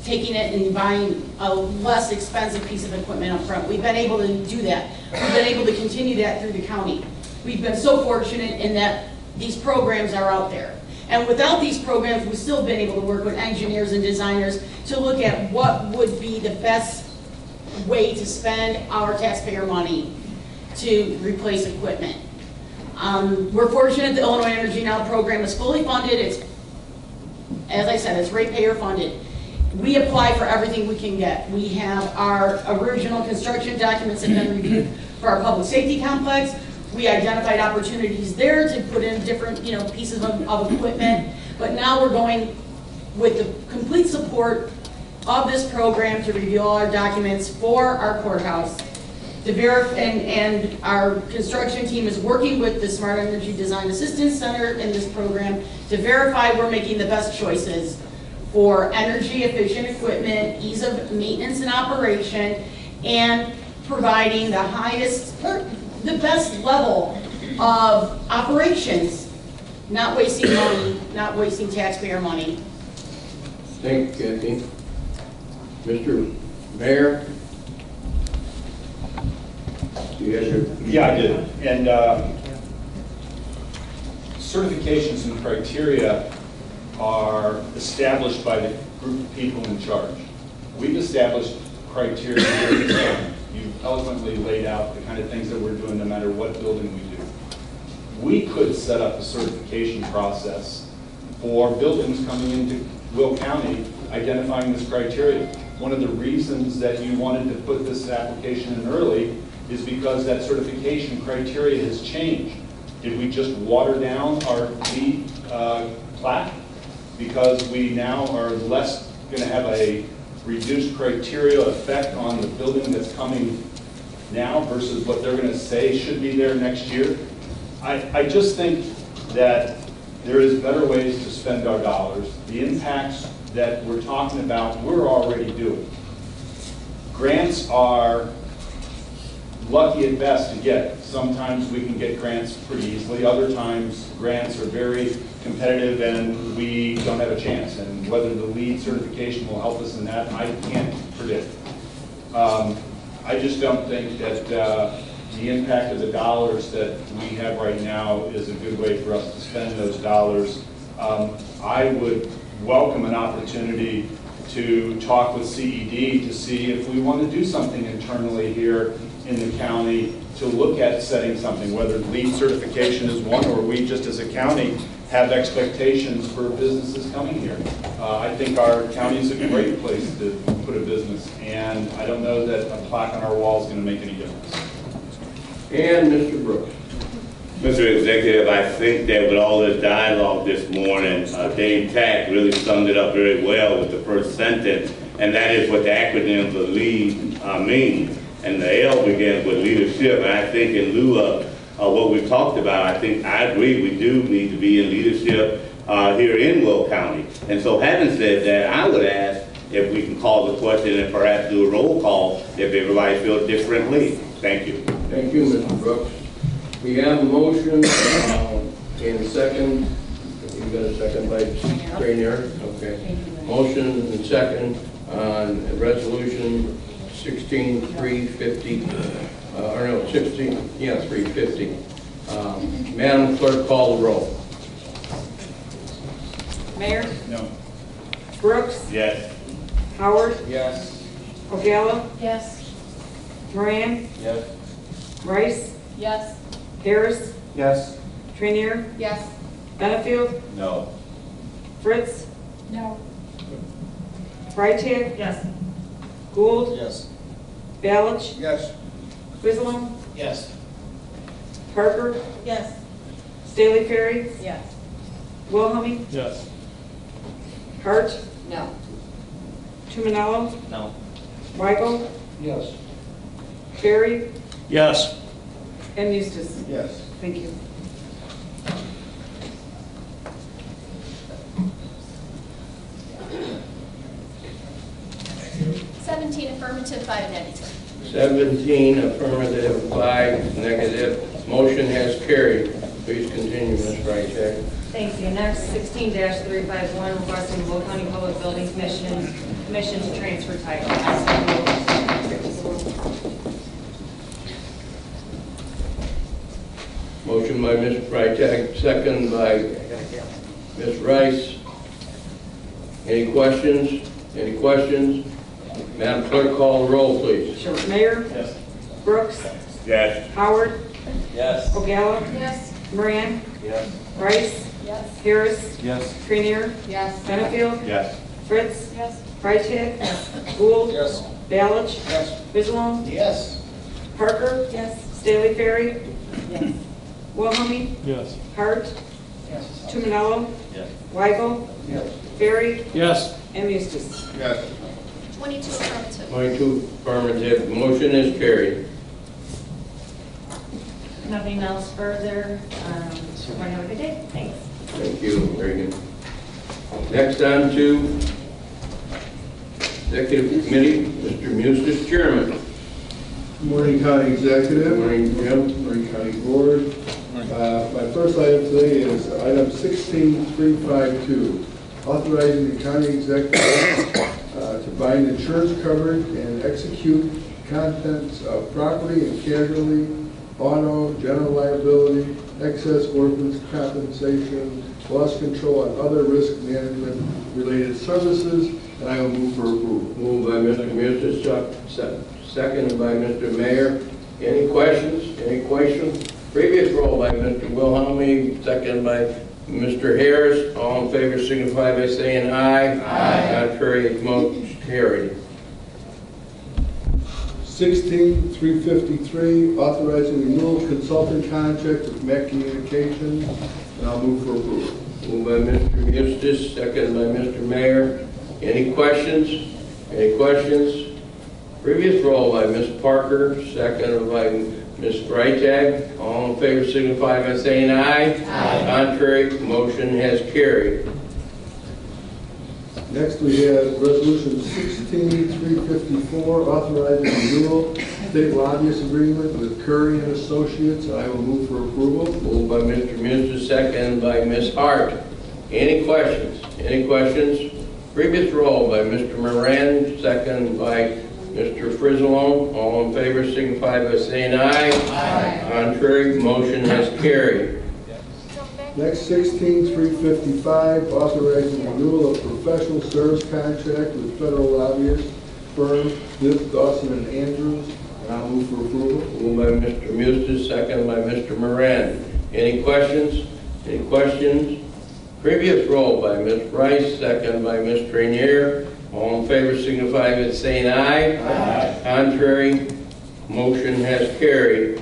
taking it and buying a less expensive piece of equipment up front. We've been able to do that. We've been able to continue that through the county. We've been so fortunate in that these programs are out there. And without these programs, we've still been able to work with engineers and designers to look at what would be the best way to spend our taxpayer money to replace equipment. We're fortunate the Illinois Energy Now program is fully funded. It's, as I said, it's ratepayer funded. We apply for everything we can get. We have our original construction documents that have been reviewed for our public safety complex. We identified opportunities there to put in different pieces of equipment. But now we're going with the complete support of this program to review all our documents for our courthouse. To verify, and our construction team is working with the Smart Energy Design Assistance Center in this program to verify we're making the best choices for energy efficient equipment, ease of maintenance and operation, and providing the highest, the best level of operations, not wasting money, not wasting taxpayer money.
Thank you, Kathy. Mr. Mayor?
Yeah, I did. And certifications and criteria are established by the group of people in charge. We've established criteria here at the county. You've eloquently laid out the kind of things that we're doing no matter what building we do. We could set up a certification process for buildings coming into Will County identifying this criteria. One of the reasons that you wanted to put this application in early is because that certification criteria has changed. Did we just water down our LEED plaque because we now are less going to have a reduced criteria effect on the building that's coming now versus what they're going to say should be there next year? I just think that there is better ways to spend our dollars. The impacts that we're talking about, we're already doing. Grants are lucky at best to get. Sometimes we can get grants pretty easily. Other times grants are very competitive and we don't have a chance. And whether the LEED certification will help us in that, I can't predict. I just don't think that the impact of the dollars that we have right now is a good way for us to spend those dollars. I would welcome an opportunity to talk with CED to see if we want to do something internally here in the county to look at setting something, whether LEED certification is one or we just as a county have expectations for businesses coming here. I think our county is a great place to put a business, and I don't know that a plaque on our wall is going to make any difference.
And Mr. Brooks.
Mr. Executive, I think that with all this dialogue this morning, Dave Tack really summed it up very well with the first sentence, and that is what the acronym for LEAD means. And the L begins with leadership, and I think in lieu of what we've talked about, I agree we do need to be in leadership here in Will County. And so having said that, I would ask if we can call the question and perhaps do a roll call if everybody feels differently. Thank you.
Thank you, Mr. Brooks. We have a motion and a second. You got a second by Rainier? Okay. Motion and second on resolution 16-350, or no, 350. Madam Clerk, call the roll.
Mayor?
No.
Brooks,
Yes.
Howard,
Yes.
Ogalla,
Yes.
Moran,
Yes.
Rice,
Yes.
Harris,
Yes.
Trainier,
Yes.
Benefield,
No.
Fritz,
No.
Freitag,
Yes.
Gould,
Yes.
Balich,
Yes.
Frislam,
Yes.
Parker,
Yes.
Staley Ferry,
Yes.
Wilhelmie,
Yes.
Hart,
No.
Tumanello,
No.
Weigel,
Yes.
Barry,
Yes.
and Eustace.
Yes.
Thank you.
Affirmative, 5 negative.
17 affirmative, 5 negative. Motion has carried. Please continue, Ms. Freitag.
Thank you. Next, 16-351, requesting Will County Public Building Commission to transfer title.
Motion by Ms. Freitag, second by Ms. Rice. Any questions? Any questions? Madam Clerk, call the roll, please.
Sure. Mayor,
Yes.
Brooks,
Yes.
Howard,
Yes.
Ogalla,
Yes.
Moran,
Yes.
Rice,
Yes.
Harris,
Yes.
Trainier,
Yes.
Benefield,
Yes.
Fritz,
Yes.
Freitag, Gould,
Yes.
Balich,
Yes.
Frislam,
Yes.
Parker,
Yes.
Staley Ferry,
Yes.
Wilhelmie,
Yes.
Hart,
Yes.
Tumanello,
Yes.
Weigel,
Yes.
Barry,
Yes.
and Eustace.
Yes.
22 affirmative.
22 affirmative. Motion is carried.
Nothing else further. Everyone have a good day. Thanks.
Thank you. Very good. Next on to Executive Committee, Mr. Eustace, Chairman.
Good morning, County Executive.
Good morning, Jim.
Good morning, County Board. My first item today is item 16352, authorizing the county executive to bind insurance coverage and execute contents of property and casualty, auto, general liability, excess workers' compensation, loss control, and other risk management related services, and I will move for approval.
Moved by Mr. Eustace, seconded by Mr. Mayor. Any questions? Any questions? Previous roll by Mr. Wilhelmie, seconded by Mr. Harris. All in favor signify by saying aye. Aye. Contrary, motion carried.
16353, authorizing renewal consulting contract with Met Communications, and I'll move for approval.
Moved by Mr. Eustace, seconded by Mr. Mayor. Any questions? Any questions? Previous roll by Ms. Parker, seconded by Ms. Freitag. All in favor signify by saying aye. Aye. Contrary, motion has carried.
Next, we have Resolution 16354, authorizing renewal state lobbyist agreement with Curry and Associates, and I will move for approval.
Moved by Mr. Eustace, seconded by Ms. Hart. Any questions? Any questions? Previous roll by Mr. Moran, seconded by Mr. Frislam. All in favor signify by saying aye. Aye. Contrary, motion has carried.
Next, 16355, authorizing renewal of professional service contract with federal lobbyist firm Smith, Dawson, and Andrews, and I'll move for approval.
Moved by Mr. Eustace, seconded by Mr. Moran. Any questions? Any questions? Previous roll by Ms. Rice, seconded by Ms. Trainier. All in favor signify by saying aye. Aye. Contrary, motion has carried.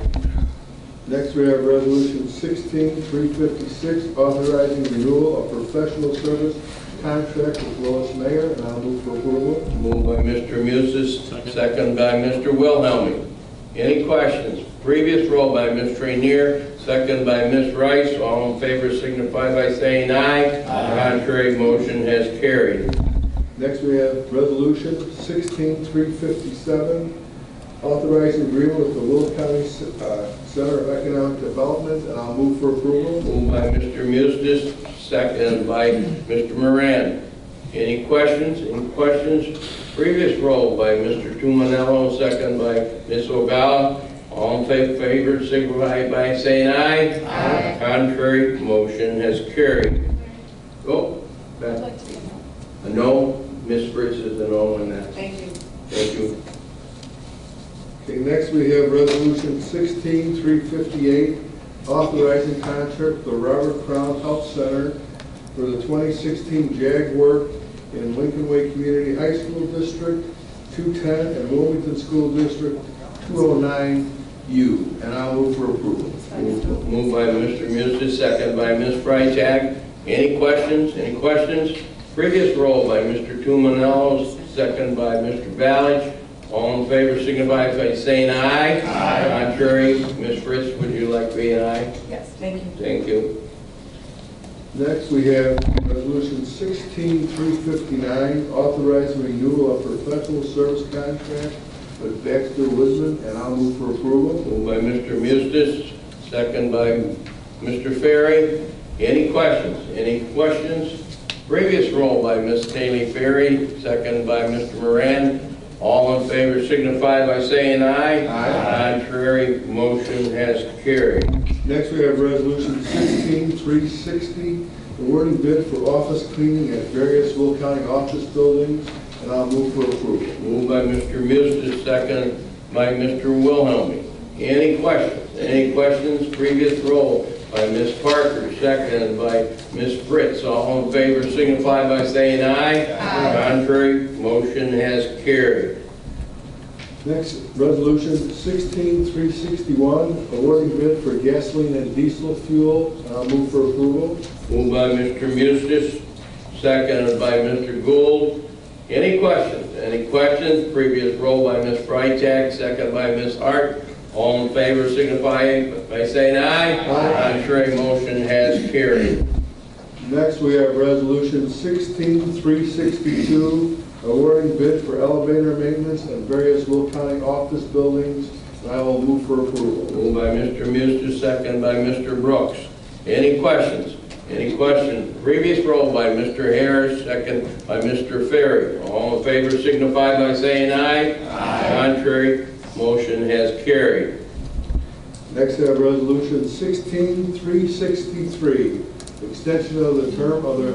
Next, we have Resolution 16356, authorizing renewal of professional service contract with Lois Mayer, and I'll move for approval.
Moved by Mr. Eustace, seconded by Mr. Wilhelmie. Any questions? Previous roll by Ms. Trainier, seconded by Ms. Rice. All in favor signify by saying aye. Aye. Contrary, motion has carried.
Next, we have Resolution 16357, authorizing agreement with the Will County Center of Economic Development, and I'll move for approval.
Moved by Mr. Eustace, seconded by Mr. Moran. Any questions? Any questions? Previous roll by Mr. Tumanello, seconded by Ms. Ogalla. All in favor signify by saying aye. Aye. Contrary, motion has carried. Go. Back. A no? Ms. Fritz is a no on that.
Thank you.
Thank you.
Okay, next we have Resolution 16358, authorizing contract with the Robert Crown Health Center for the 2016 JAG work in Lincoln Way Community High School District 210 and Wilmington School District 209U. And I'll move for approval.
Moved by Mr. Mustis, second by Ms. Freitag. Any questions? Any questions? Previous roll by Mr. Tumanello, second by Mr. Balich. All in favor signify by saying aye. Aye. Contrary, Ms. Fritz, would you like to be an aye?
Yes, thank you.
Thank you.
Next, we have Resolution 16359, authorizing renewal of professional service contract with Baxter Wisman, and I'll move for approval.
Moved by Mr. Mustis, second by Mr. Ferry. Any questions? Any questions? Previous roll by Ms. Haley Ferry, second by Mr. Moran. All in favor signify by saying aye. Aye. Contrary, motion has carried.
Next, we have Resolution 16360, awarding bid for office cleaning at various Will County office buildings, and I'll move for approval.
Moved by Mr. Mustis, second by Mr. Wilhelmi. Any questions? Any questions? Previous roll by Ms. Parker, second by Ms. Fritz. All in favor signify by saying aye. Aye. Contrary, motion has carried.
Next, Resolution 16361, awarding bid for gasoline and diesel fuel, and I'll move for approval.
Moved by Mr. Mustis, seconded by Mr. Gould. Any questions? Any questions? Previous roll by Ms. Freitag, second by Ms. Hart. All in favor signify by saying aye. Aye. Contrary, motion has carried.
Next, we have Resolution 16362, awarding bid for elevator maintenance at various Will County office buildings, and I will move for approval.
Moved by Mr. Mustis, second by Mr. Brooks. Any questions? Any questions? Previous roll by Mr. Harris, second by Mr. Ferry. All in favor signify by saying aye. Aye. Contrary, motion has carried.
Next, we have Resolution 16363, extension of the term of the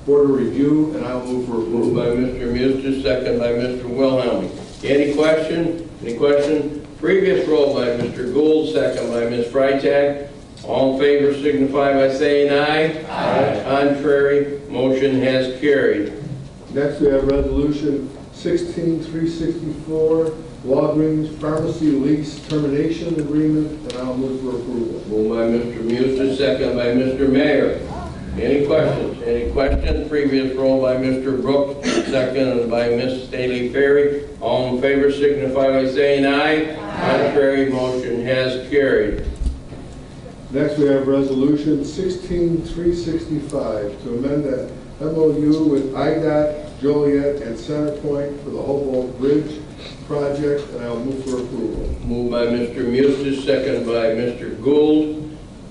Board of Review, and I will move for approval.
Moved by Mr. Mustis, second by Mr. Wilhelmi. Any question? Any question? Previous roll by Mr. Gould, second by Ms. Freitag. All in favor signify by saying aye. Aye. Contrary, motion has carried.
Next, we have Resolution 16364, Walgreens Pharmacy Lease Termination Agreement, and I'll move for approval.
Moved by Mr. Mustis, second by Mr. Mayor. Any questions? Any questions? Previous roll by Mr. Brooks, second by Ms. Staley Ferry. All in favor signify by saying aye. Aye. Contrary, motion has carried.
Next, we have Resolution 16365 to amend the MOU with IDOT, Joliet, and Centerpoint for the Hobo Bridge project, and I'll move for approval.
Moved by Mr. Mustis, second by Mr. Gould.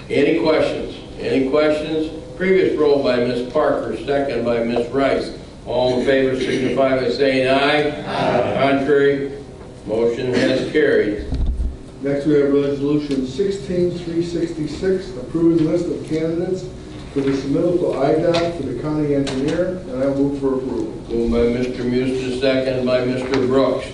Any questions? Any questions? Previous roll by Ms. Parker, second by Ms. Rice. All in favor signify by saying aye. Aye. Contrary, motion has carried.
Next, we have Resolution 16366, approving list of candidates for the submittal to IDOT for the county engineer, and I'll move for approval.
Moved by Mr. Mustis, second by Mr. Brooks.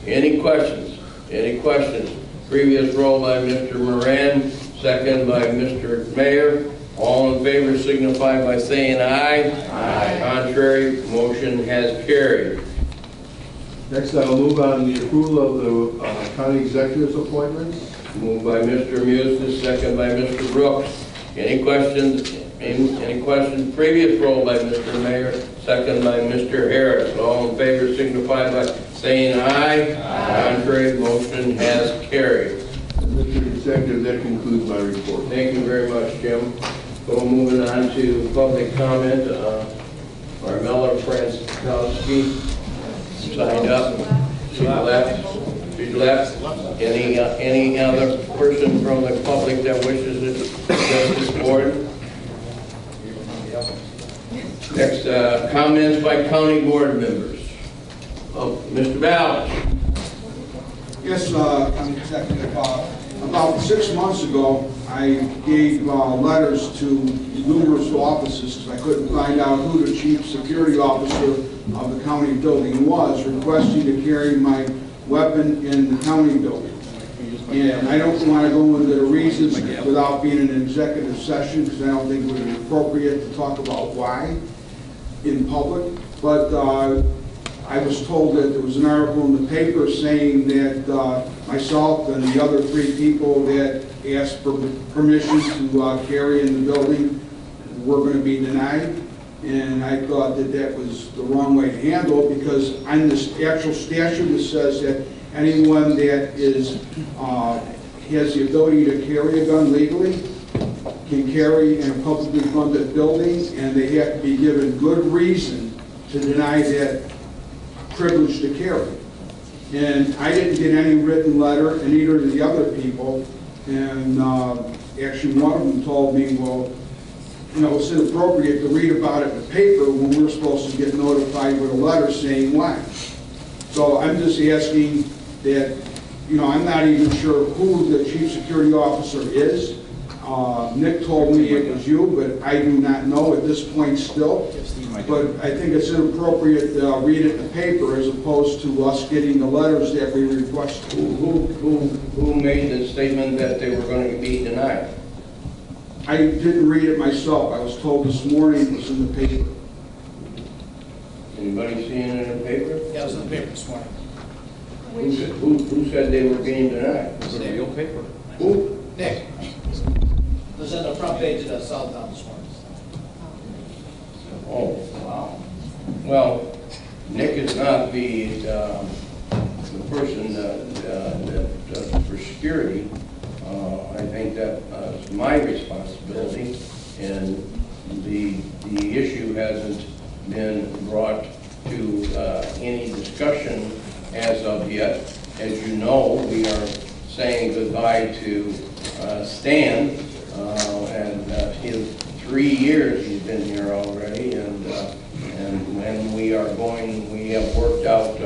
Any questions? Any questions? Previous roll by Mr. Moran, second by Mr. Mayor. All in favor signify by saying aye. Aye. Contrary, motion has carried.
Next, I'll move on the approval of the county executives appointments.
Moved by Mr. Mustis, second by Mr. Brooks. Any questions? Any questions? Previous roll by Mr. Mayor, second by Mr. Harris. All in favor signify by saying aye. Aye. Contrary, motion has carried.
Mr. Executive, that concludes my report.
Thank you very much, Jim. So moving on to public comment. Marmella Franskowski signed up. She left. She left. Any other person from the public that wishes to address this board? Next, comments by county board members. Oh, Mr. Ballard.
Yes, County Executive. About 6 months ago, I I gave letters to numerous offices because I couldn't find out who the chief security officer of the county building was, requesting to carry my weapon in the county building. And I don't want to go into the reasons without being in an executive session because I don't think it would be appropriate to talk about why in public. But I was told that there was an article in the paper saying that myself and the other 3 people that asked for permission to carry in the building were going to be denied. And I thought that that was the wrong way to handle it because on this actual statute it says that anyone that is has the ability to carry a gun legally can carry in a publicly funded building, and they have to be given good reason to deny that privilege to carry. And I didn't get any written letter, and neither did the other people. And actually one of them told me, well, you know, it's inappropriate to read about it in the paper when we're supposed to get notified with a letter saying why. So I'm just asking that, you know, I'm not even sure who the chief security officer is. Nick told me it was you, but I do not know at this point still. But I think it's inappropriate to read it in the paper as opposed to us getting the letters that we requested.
Who made the statement that they were going to be denied?
I didn't read it myself. I was told this morning it was in the paper.
Anybody seen it in the paper?
Yeah, it was in the paper this morning.
Who said they were being denied?
It's a real paper.
Who?
Nick. It was on the front page of the Southdown this morning.
Oh, wow. Well, Nick is not the person that for security. I think that is my responsibility, and the issue hasn't been brought to any discussion as of yet. As you know, we are saying goodbye to Stan, and his 3 years he's been here already, and when we have worked out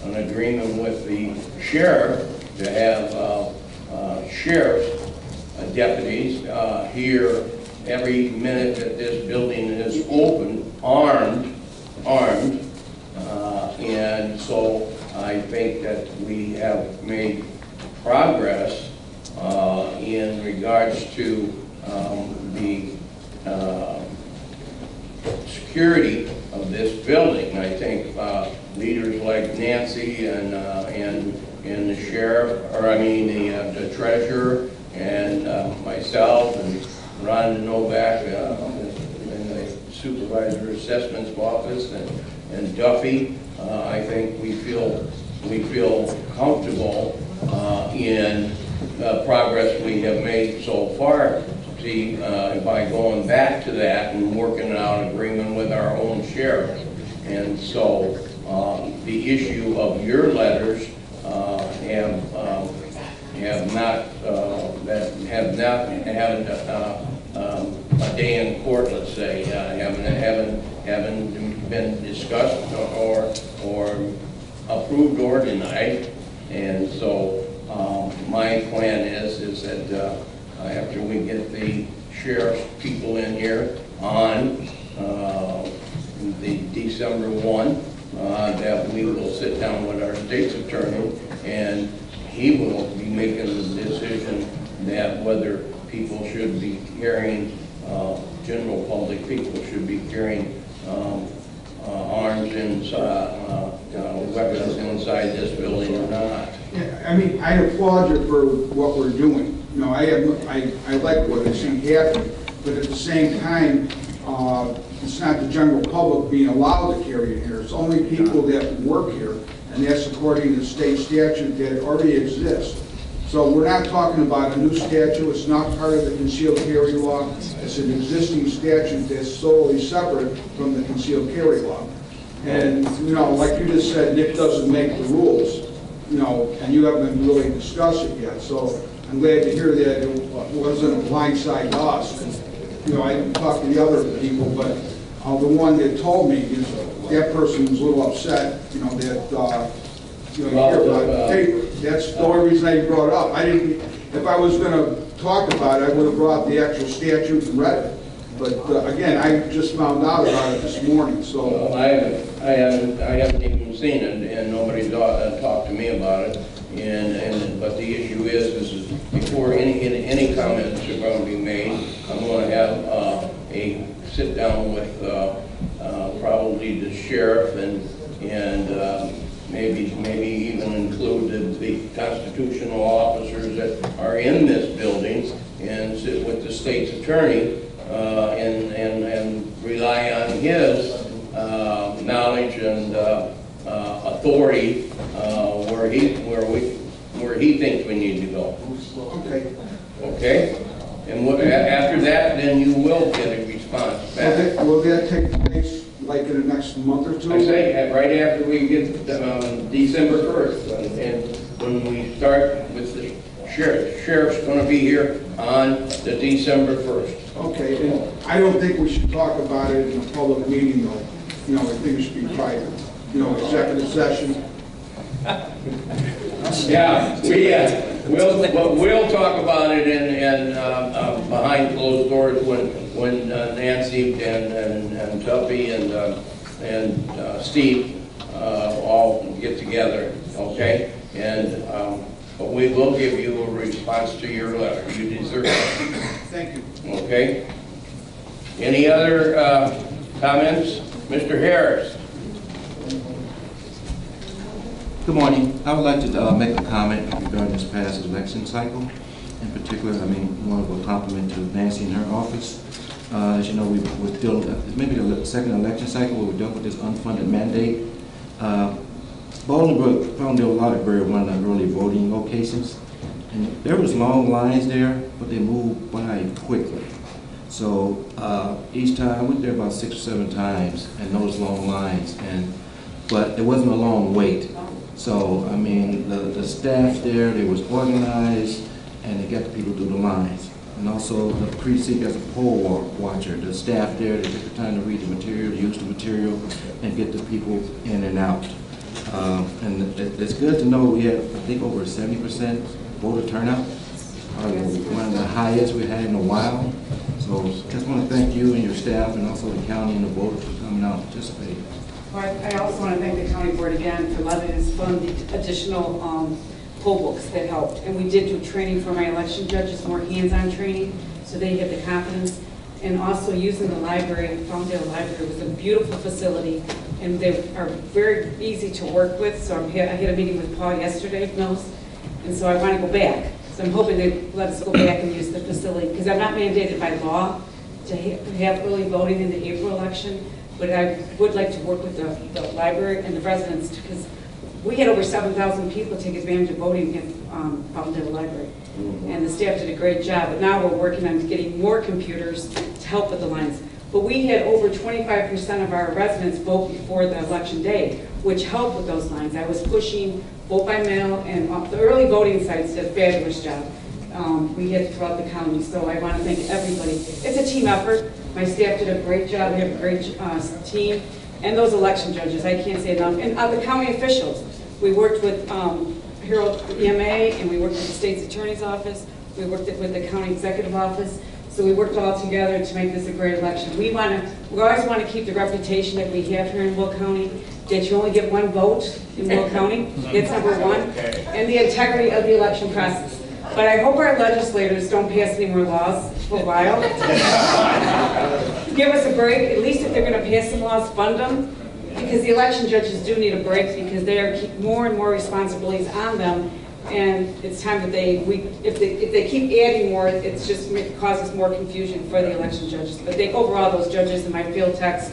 an agreement with the sheriff to have sheriff's deputies here every minute that this building is open, armed, and so I think that we have made progress in regards to the security of this building. I think leaders like Nancy and the sheriff, or I mean the treasurer, and myself and Ron Novak in the supervisor assessments office, and Duffy. I think we feel comfortable in the progress we have made so far. See, by going back to that and working out an agreement with our own sheriff. And so the issue of your letters haven't a day in court, let's say, haven't been discussed or approved or denied. And so my plan is that after we get the sheriff's people in here on the December 1, that we will sit down with our state's attorney, and he will be making the decision that whether people should be carrying, general public people should be carrying arms inside, weapons inside this building or not.
Yeah, I mean, I applaud you for what we're doing. You know, I like what I see happening, but at the same time, it's not the general public being allowed to carry it here. It's only people that work here, and that's according to the state statute that already exists. So we're not talking about a new statute. It's not part of the concealed carry law. It's an existing statute that's solely separate from the concealed carry law. And, you know, like you just said, Nick doesn't make the rules, you know, and you haven't really discussed it yet. So I'm glad to hear that it wasn't a blindside to us. You know, I didn't talk to the other people, but the one that told me is that person was a little upset, you know, that, you know, you hear about the paper. That's the only reason I brought it up. I didn't, if I was going to talked about it, I would have brought the actual statute and read it. But again, I just found out about it this morning, so.
Well, I haven't even seen it, and nobody talked to me about it. But the issue is before any comments are going to be made, I'm going to have a sit down with probably the sheriff and maybe even include the constitutional officers that are in this building and sit with the state's attorney and rely on his knowledge and authority where he thinks we need to go.
Okay.
Okay? And after that, then you will get a response back.
Will that take place like in the next month or two?
I say, right after we get December 1st, and when we start with the sheriff. The sheriff's going to be here on the December 1st.
Okay, and I don't think we should talk about it in a public meeting, though. You know, I think it should be private. You know, executive session.
Yeah, we'll talk about it in behind closed doors when Nancy and Tuppy and Steve all get together, okay? But we will give you a response to your letter. You deserve it.
Thank you.
Okay? Any other comments? Mr. Harris.
Good morning. I would like to make a comment regarding this past election cycle. In particular, I want to compliment to Nancy in her office. As you know, we're still, maybe the second election cycle where we're dealing with this unfunded mandate. Bolingbrook, Farmdale Library, one of the early voting locations. And there was long lines there, but they moved by quickly. So each time, I went there about 6 or 7 times and those long lines, but there wasn't a long wait. So, the staff there, they was organized and they got the people through the lines. And also the precinct as a poll watcher, the staff there, they took the time to read the material, use the material, and get the people in and out. And it's good to know we had, I think, over 70% voter turnout. One of the highest we had in a while. So just want to thank you and your staff and also the county and the voters for coming out and participating.
I also want to thank the county board again for letting us fund the additional poll books that helped. And we did do training for my election judges, more hands-on training, so they have the confidence. And also using the library, Farmdale Library was a beautiful facility, and they are very easy to work with. So I had a meeting with Paul yesterday, and so I want to go back. So I'm hoping they let us go back and use the facility, because I'm not mandated by law to have early voting in the April election, but I would like to work with the library and the residents, because we had over 7,000 people take advantage of voting in Farmdale Library. And the staff did a great job, but now we're working on getting more computers to help with the lines. But we had over 25% of our residents vote before the election day, which helped with those lines. I was pushing vote by mail, and the early voting sites did a fabulous job. We had throughout the county, so I want to thank everybody. It's a team effort. My staff did a great job. We have a great team. And those election judges, I can't say enough. And the county officials, we worked with Harold EMA, and we worked with the state's attorney's office. We worked with the county executive office. So we worked all together to make this a great election. We always want to keep the reputation that we have here in Will County, that you only get one vote in Will County. That's number one. And the integrity of the election process. But I hope our legislators don't pass any more laws for a while. Give us a break. At least if they're going to pass some laws, fund them. Because the election judges do need a break, because they are more and more responsibilities on them. And it's time that if they keep adding more, it's just causes more confusion for the election judges. But overall, those judges and my field techs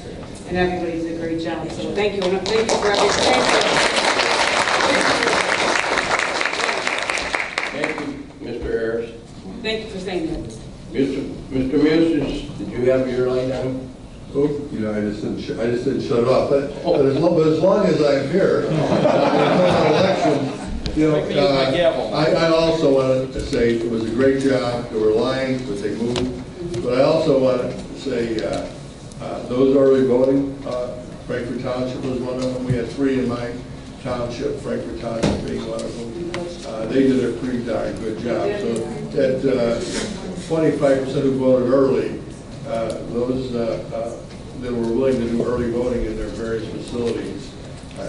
and everybody did a great job. So thank you, and thank you for everything.
Thank you, Mr. Harris.
Thank you for saying that.
Mr. Muse, did you have your light on?
Oh, I just didn't shut it off. But as long as I'm here, election. I also wanted to say it was a great job. There were lines, but they moved. But I also wanted to say those early voting, Frankfort Township was one of them. We had 3 in my Township, Frankfurt Township being one of them. They did a pretty darn good job. So that 25% who voted early, those that were willing to do early voting in their various facilities,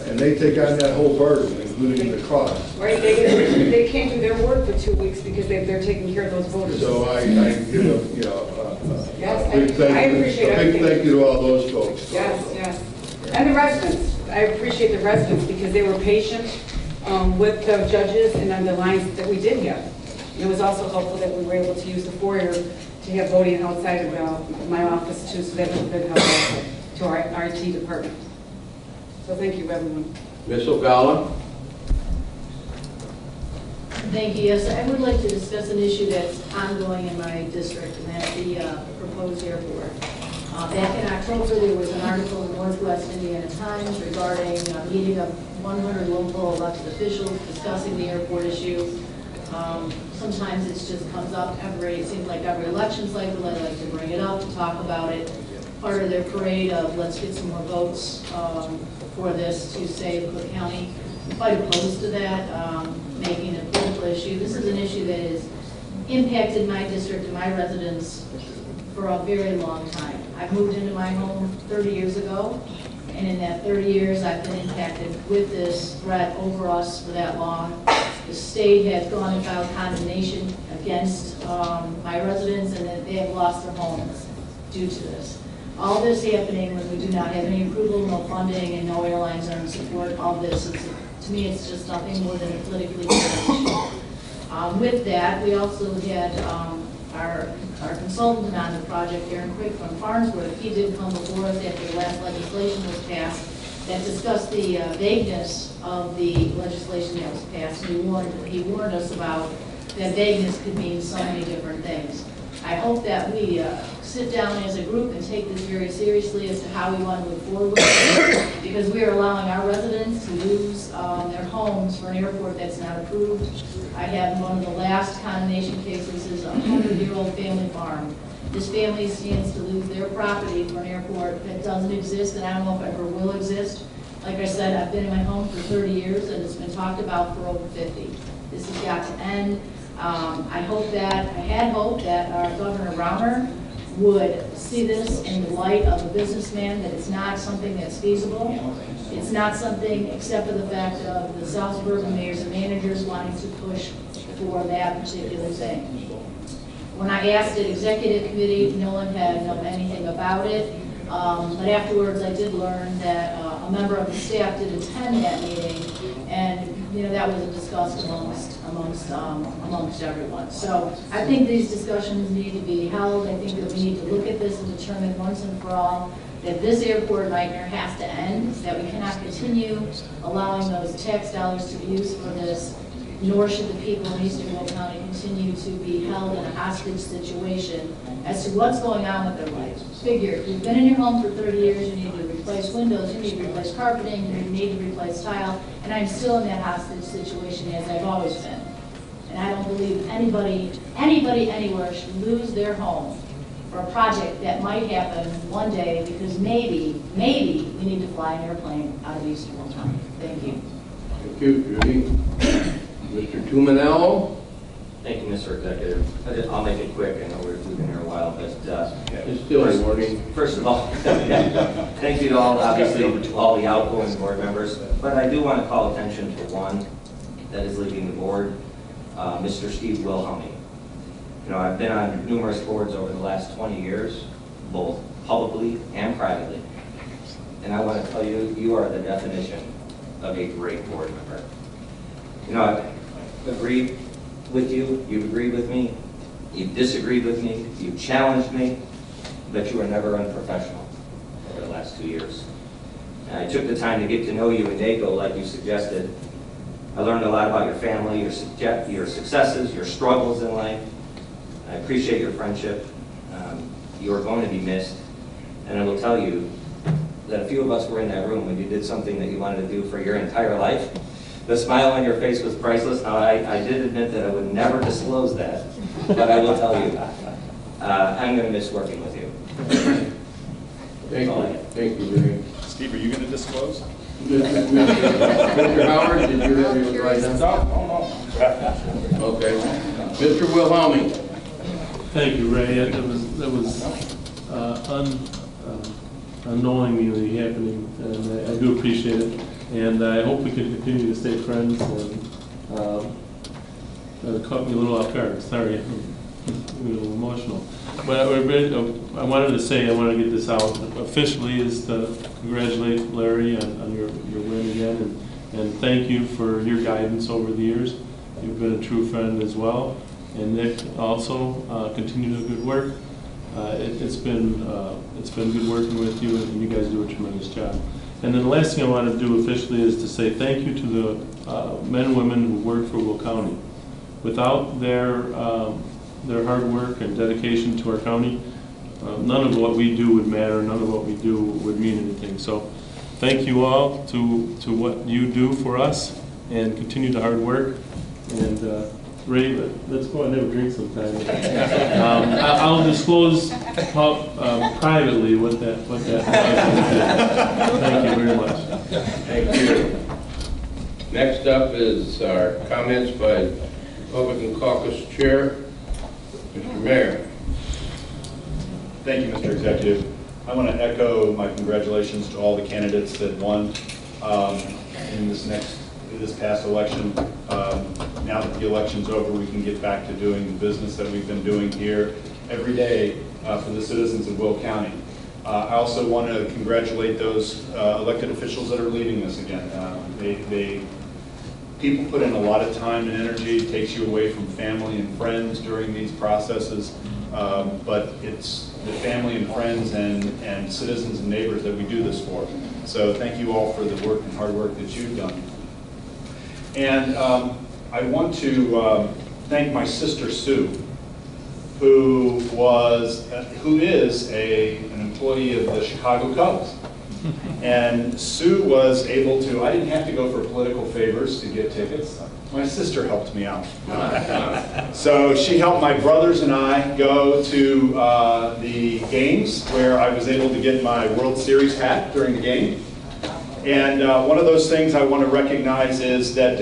and they take on that whole burden, including the cost.
Right, they can't do their work for 2 weeks because they're taking care of those voters.
So I give them, you know,
Yes,
a big thank
I appreciate
you, a big
everything.
thank you to all those folks.
Yes, yes. And the residents. I appreciate the residents because they were patient with the judges and on the lines that we did have. It was also helpful that we were able to use the foyer to have voting outside of my office too, so that was a good help also to our IT department. So thank you, everyone.
Ms. Ogala?
Thank you. Yes, I would like to discuss an issue that's ongoing in my district, and that's the proposed airport. Back in October, there was an article in the Northwest Indiana Times regarding a meeting of 100 local elected officials discussing the airport issue. Sometimes it just comes up it seems like every election cycle, I like to bring it up, to talk about it. Part of their parade of let's get some more votes for this to save Cook County. I'm quite opposed to that, making it a political issue. This is an issue that has impacted my district and my residents for a very long time. I moved into my home 30 years ago, and in that 30 years, I've been impacted with this threat over us for that long. The state has gone and filed condemnation against my residents, and that they have lost their homes due to this. All this happening when we do not have any approval, no funding, and no airlines are in support. All this is, to me, it's just nothing more than a politically charged issue. With that, we also had our consultant on the project, Aaron Quick from Farnsworth. He did come before us after the last legislation was passed that discussed the vagueness of the legislation that was passed. He warned us about that vagueness could mean so many different things. I hope that we sit down as a group and take this very seriously as to how we want to move forward, because we are allowing our residents to lose their homes for an airport that's not approved. I have one of the last condemnation cases is a 100-year-old family farm. This family stands to lose their property for an airport that doesn't exist, and I don't know if it ever will exist. Like I said, I've been in my home for 30 years, and it's been talked about for over 50. This has got to end. I had hoped that our Governor Rauner would see this in the light of a businessman, that it's not something that's feasible. It's not something except for the fact of the South Suburban mayors and managers wanting to push for that particular thing. When I asked at executive committee, no one had known anything about it. But afterwards, I did learn that a member of the staff did attend that meeting, and that was discussed amongst everyone. So I think these discussions need to be held. I think that we need to look at this and determine once and for all that this airport nightmare has to end, that we cannot continue allowing those tax dollars to be used for this, nor should the people in Eastern Will County continue to be held in a hostage situation as to what's going on with their lives. Figure, if you've been in your home for 30 years, you need to replace windows, you need to replace carpeting, you need to replace tile, and I'm still in that hostage situation as I've always been. And I don't believe anybody anywhere should lose their home for a project that might happen one day because maybe we need to fly an airplane out of Eastern Will County. Thank you.
Thank you, Judy. Mr. Tumanello?
Thank you, Mr. Executive. I'll make it quick. I know we've been here a while, but
it's still morning.
First of all, thank you to all, obviously, to all the outgoing board members. But I do want to call attention to one that is leaving the board, Mr. Steve Wilhelmy. I've been on numerous boards over the last 20 years, both publicly and privately. And I want to tell you, you are the definition of a great board member. I've agreed with you, you've agreed with me, you've disagreed with me, you've challenged me, but you were never unprofessional over the last 2 years. And I took the time to get to know you in NACO like you suggested. I learned a lot about your family, your successes, your struggles in life. I appreciate your friendship. You are going to be missed. And I will tell you that a few of us were in that room when you did something that you wanted to do for your entire life. The smile on your face was priceless. Now, I did admit that I would never disclose that, but I will tell you, I'm going to miss working with you.
Thank you, Larry.
Steve, are you going to disclose?
Mr. Howard, did you have your right hand? Okay. Mr. Wilhelming.
Thank you, Ray. That was unknowingly happening, and I do appreciate it. And I hope we can continue to stay friends. And it caught me a little off guard. Sorry, I'm a little emotional. But I wanted to say, I want to get this out officially, is to congratulate Larry on your win again, and thank you for your guidance over the years. You've been a true friend as well. And Nick also, continue the good work. It's been good working with you, and you guys do a tremendous job. And then the last thing I want to do officially is to say thank you to the men and women who work for Will County. Without their hard work and dedication to our county, none of what we do would matter. None of what we do would mean anything. So, thank you all to what you do for us, and continue the hard work. And Ray, let's go and have a drink sometime. I'll disclose privately what that is. Thank you very much.
Thank you. Next up is our comments by Republican Caucus Chair, Mr. Mayor.
Thank you, Mr. Executive. I want to echo my congratulations to all the candidates that won in this past election. Now that the election's over, we can get back to doing the business that we've been doing here every day for the citizens of Will County. I also want to congratulate those elected officials that are leaving us again. People put in a lot of time and energy. It takes you away from family and friends during these processes, but it's the family and friends and citizens and neighbors that we do this for. So thank you all for the work and hard work that you've done. And I want to thank my sister Sue, who is an employee of the Chicago Cubs. And Sue was able to, I didn't have to go for political favors to get tickets. My sister helped me out. So she helped my brothers and I go to the games, where I was able to get my World Series hat during the game. And one of those things I want to recognize is that,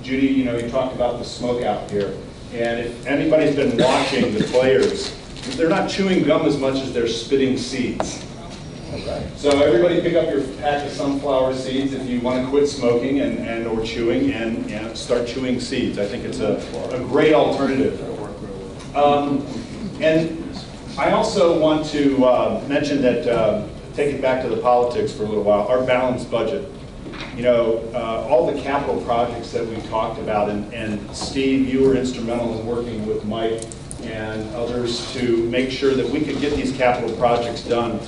Judy, you talked about the smoke out here. And if anybody's been watching the players, they're not chewing gum as much as they're spitting seeds. So everybody pick up your pack of sunflower seeds if you want to quit smoking or chewing and start chewing seeds. I think it's a great alternative. And I also want to mention that, take it back to the politics for a little while, our balanced budget. All the capital projects that we talked about, and Steve, you were instrumental in working with Mike and others to make sure that we could get these capital projects done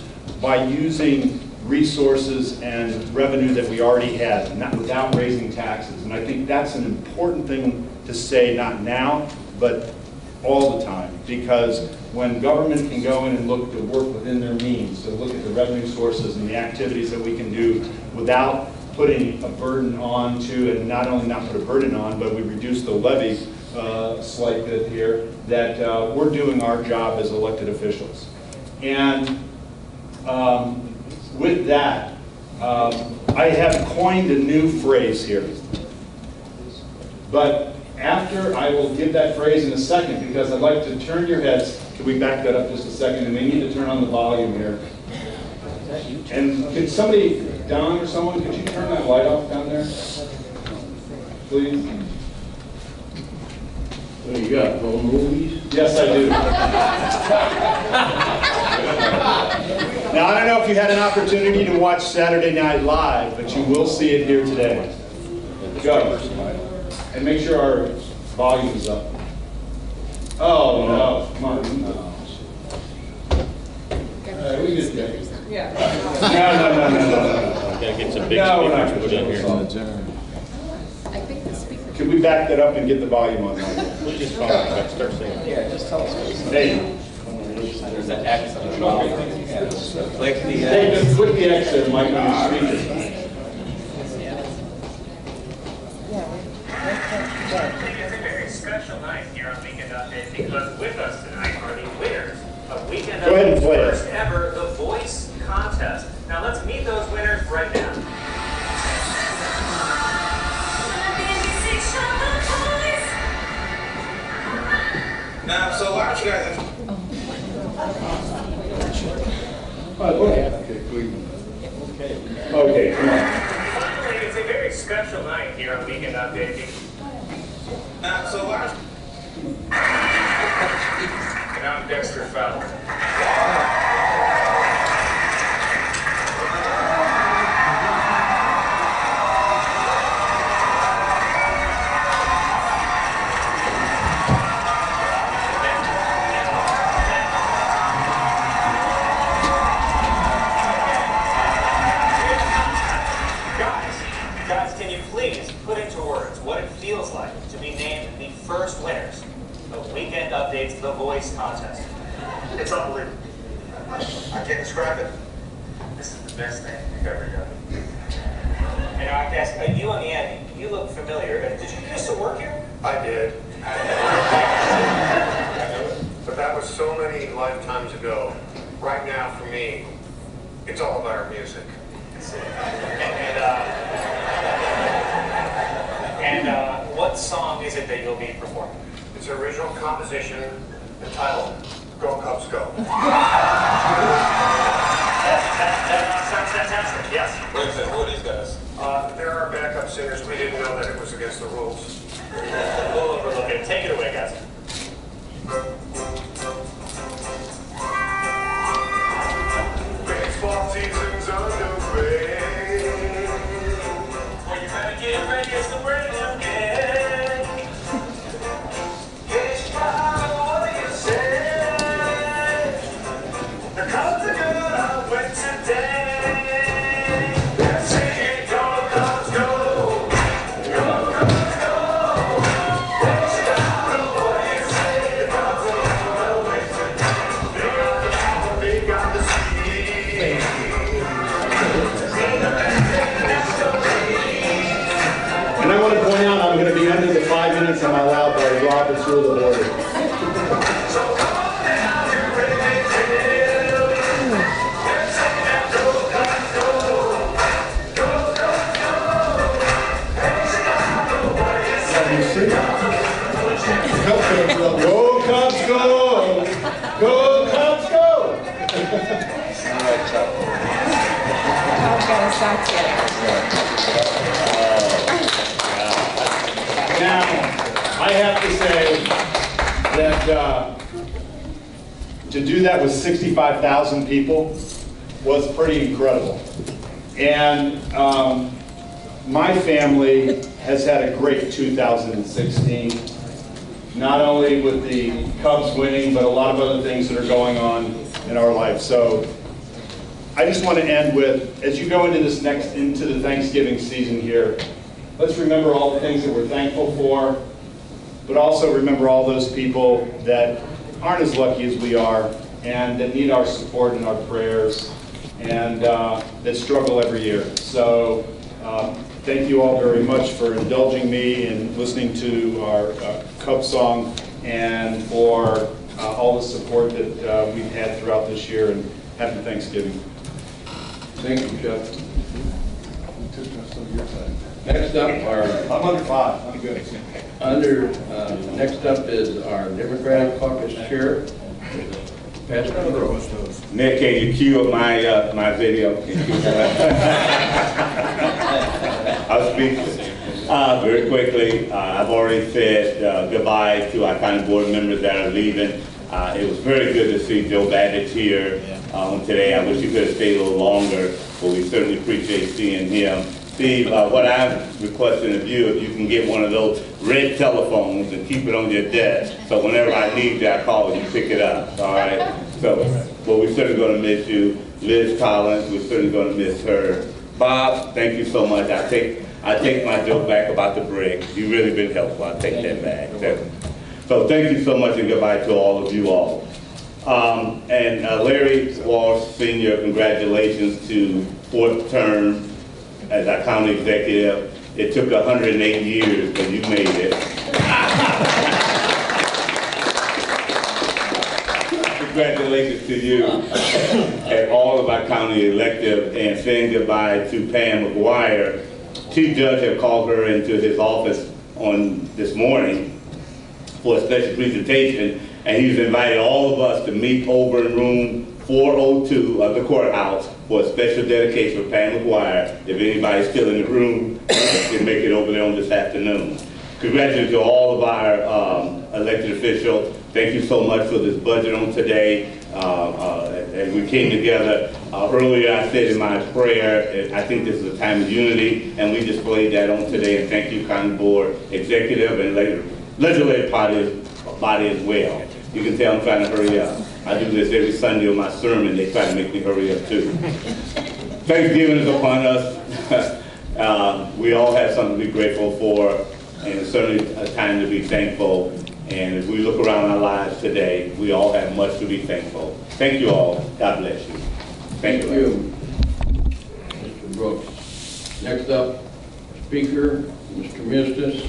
by using resources and revenue that we already had, not without raising taxes. And I think that's an important thing to say, not now, but all the time, because when government can go in and look to work within their means, to look at the revenue sources and the activities that we can do without putting a burden on to, and not only not put a burden on, but we reduce the levy slight bit here, that we're doing our job as elected officials. And with that, I have coined a new phrase here. But after, I will give that phrase in a second, because I'd like to turn your heads. Can we back that up just a second? And we need to turn on the volume here. And could somebody, Don or someone, could you turn that light off down there? Please.
What do you got, home movies?
Yes, I do. Now, I don't know if you had an opportunity to watch Saturday Night Live, but you will see it here today. Go. And make sure our volume is up. Oh, no. Come on. We just get it.
Yeah.
No.
Gotta get some big speakers put in here.
Can we back that up and get the volume on?
We'll just start singing.
Yeah, just tell us.
Hey.
There's an X on the bottom. Click the
Hey, just click the X there, Mike, on your speaker.
It's a very special night here on Weekend Update, because with us tonight are the winners of Weekend Update's first ever The Voice contest. Now let's meet those winners guys.
Okay, come on.
Finally, it's a very special night here on Weekend Update. So last... And I'm Dexter Fowler. Guys, can you please put into words what it feels like to be named the first winners of Weekend Update's The Voice contest? It's unbelievable. I can't describe it. This is the best thing we've ever done. And I have to ask, you on the end, you look familiar. Did you used to work here? I did. But that was so many lifetimes ago. Right now, for me, it's all about our music. And what song is it that you'll be performing? It's an original composition entitled Go Cubs Go. That sounds fantastic, yes. Who are these guys? There are backup singers. We didn't know that it was against the rules. We'll overlook it. Take it away, guys. Baseball season's underway. Well, you better get ready, it's the brand new game. Hey, Chicago, what do you say? The Cubs are gonna win today. They're singing, go, Cubs, go. Go, Cubs, go. Hey, Chicago, what do you say? The Cubs are gonna win today. They got the power, they got the speed.
And I want to point out, I'm going to be under the 5 minutes I'm allowed by Robert's Rule of Order. Go Cubs, go! Go Cubs, go! Now, I have to say that to do that with 65,000 people was pretty incredible. And my family has had a great 2016, not only with the Cubs winning, but a lot of other things that are going on in our life. So I just want to end with, as you go into the Thanksgiving season here, let's remember all the things that we're thankful for, but also remember all those people that aren't as lucky as we are and that need our support and our prayers and that struggle every year. So thank you all very much for indulging me in listening to our Cub song and for all the support that we've had throughout this year, and happy Thanksgiving.
Thank you, Jeff. Next up are...
I'm under 5, I'm good.
Next up is our Democratic Caucus Chair, Pastor Rose.
Nick, can you cue up my video? I'll speak very quickly. I've already said goodbye to our county board members that are leaving. It was very good to see Joe Babbage here today. I wish he could have stayed a little longer, but we certainly appreciate seeing him. Steve, what I'm requesting of you, if you can get one of those red telephones and keep it on your desk, so whenever I need you, I call and you pick it up, all right? So, but we're certainly going to miss you. Liz Collins, we're certainly going to miss her. Bob, thank you so much. I take my joke back about the brick. You've really been helpful. I take that back. So thank you so much and goodbye to all of you all. And Larry Walsh, Sr., congratulations to 4th term as our county executive. It took 108 years, but you made it. Congratulations to you and all of our county elected, and saying goodbye to Pam McGuire. Chief Judge had called her into his office on this morning for a special presentation, And he's invited all of us to meet over in room 402 of the courthouse for a special dedication for Pam McGuire. If anybody's still in the room, can make it over there on this afternoon. Congratulations to all of our elected officials. Thank you so much for this budget on today. As we came together earlier, I said in my prayer, I think this is a time of unity, and we displayed that on today. And thank you, County Board, Executive, and Legislative body as well. You can tell I'm trying to hurry up. I do this every Sunday on my sermon. They try to make me hurry up too. Thanksgiving is upon us. We all have something to be grateful for, and it's certainly a time to be thankful. And as we look around our lives today, we all have much to be thankful. Thank you all. God bless you. Thank you.
Mr. Brooks. Next up, speaker, Mr. Mistis.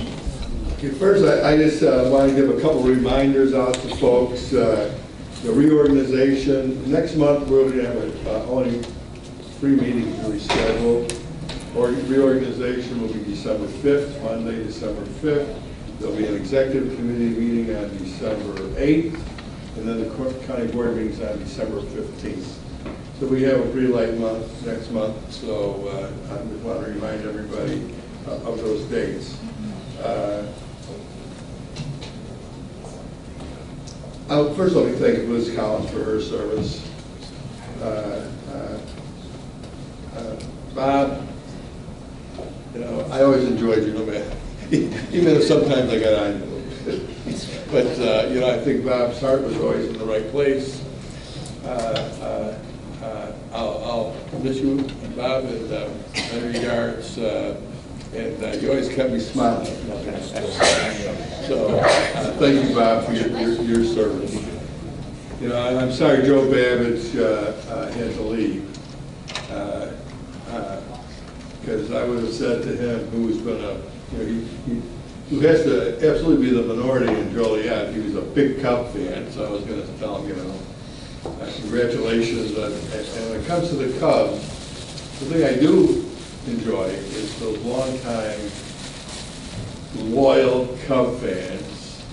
Okay, first, I just want to give a couple reminders out to folks. The reorganization, next month we're going to have only 3 meetings really scheduled. Reorganization will be December 5th, Monday, December 5th. There'll be an executive committee meeting on December 8th, and then the county board meetings on December 15th. So we have a pretty light month next month, so I just want to remind everybody of those dates. First, let me thank Liz Collins for her service. Bob, you know, I always enjoyed you, no matter, even if sometimes I got on you a little bit. But, you know, I think Bob's heart was always in the right place. I'll miss you, Bob, in many regards. And you always kept me smiling. So thank you, Bob, for your service. You know, I'm sorry Joe Babbage had to leave. Because I would have said to him, who was going to, you know, who has to absolutely be the minority in Joliet. He was a big Cub fan, so I was going to tell him, you know, congratulations. And when it comes to the Cubs, the thing I do enjoy is those long-time, loyal Cub fans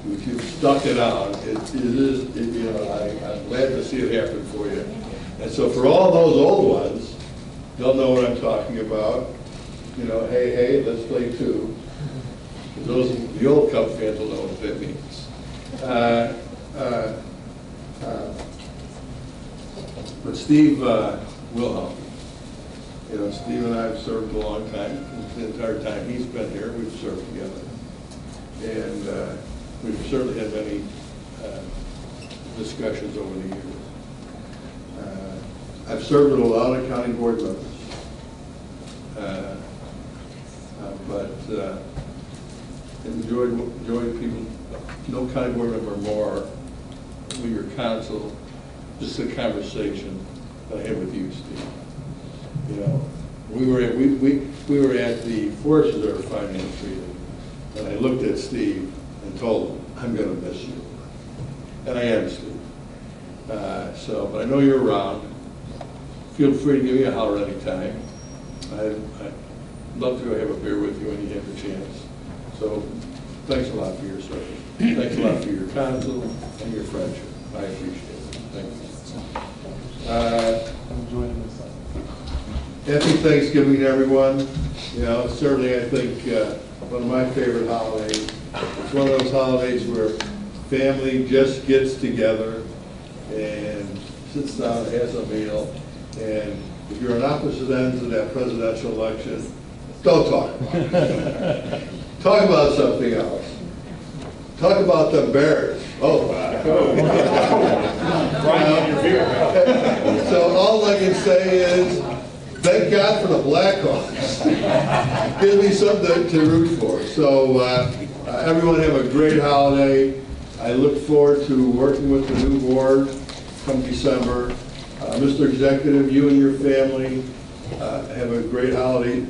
who you've stuck it out. You know, I'm glad to see it happen for you. And so for all those old ones, they'll know what I'm talking about. You know, hey, let's play 2. The old Cub fans will know what that means. But Steve Wilhelm, you know, Steve and I have served a long time. The entire time he's been here, we've served together. And we've certainly had many discussions over the years. I've served with a lot of county board members. But enjoyed people, no county board member more with your counsel, just a conversation that I had with you, Steve. You know, we were at the Forest Reserve Finance meeting, and I looked at Steve and told him, I'm going to miss you. And I am, Steve. But I know you're around. Feel free to give me a holler anytime. I'd love to go have a beer with you when you have the chance. So thanks a lot for your service. Thanks a lot for your counsel and your friendship. I appreciate it. Thank you. Happy Thanksgiving to everyone. You know, certainly I think one of my favorite holidays. It's one of those holidays where family just gets together and sits down and has a meal. And if you're on opposite ends of that presidential election, don't talk about it. Talk about something else. Talk about the Bears. Oh, wow. So all I can say is, thank God for the Blackhawks. Gives me something to root for. So everyone have a great holiday. I look forward to working with the new board come December. Mr. Executive, you and your family have a great holiday,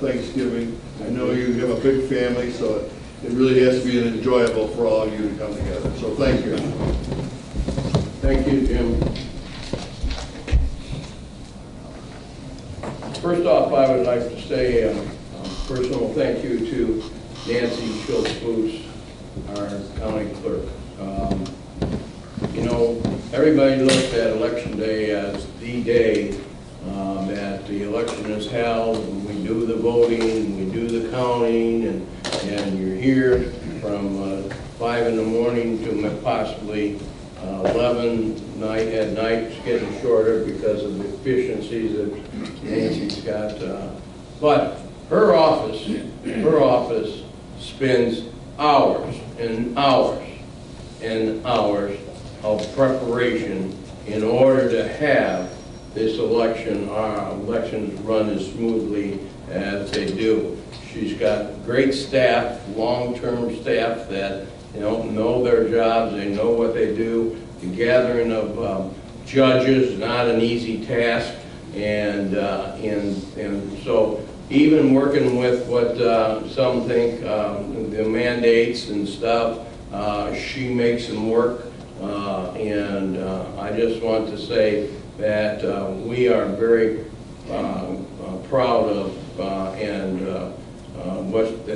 Thanksgiving. I know you have a big family, so it really has to be enjoyable for all of you to come together. So thank you.
Thank you, Jim. First off, I would like to say a personal thank you to Nancy Schultz-Booth, our county clerk. You know, everybody looks at Election Day as the day that the election is held, and we do the voting, and we do the counting, and you're here from 5 in the morning to possibly 11 at night. It's getting shorter because of the efficiencies that Nancy's got. But her office spends hours and hours and hours of preparation in order to have this elections run as smoothly as they do. She's got great staff, long-term staff that know their jobs, they know what they do. The gathering of judges is not an easy task, and so even working with what some think the mandates and stuff, she makes them work, and I just want to say that we are very proud of what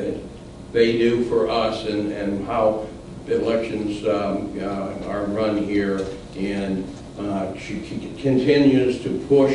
they do for us and how the elections are run here. And she continues to push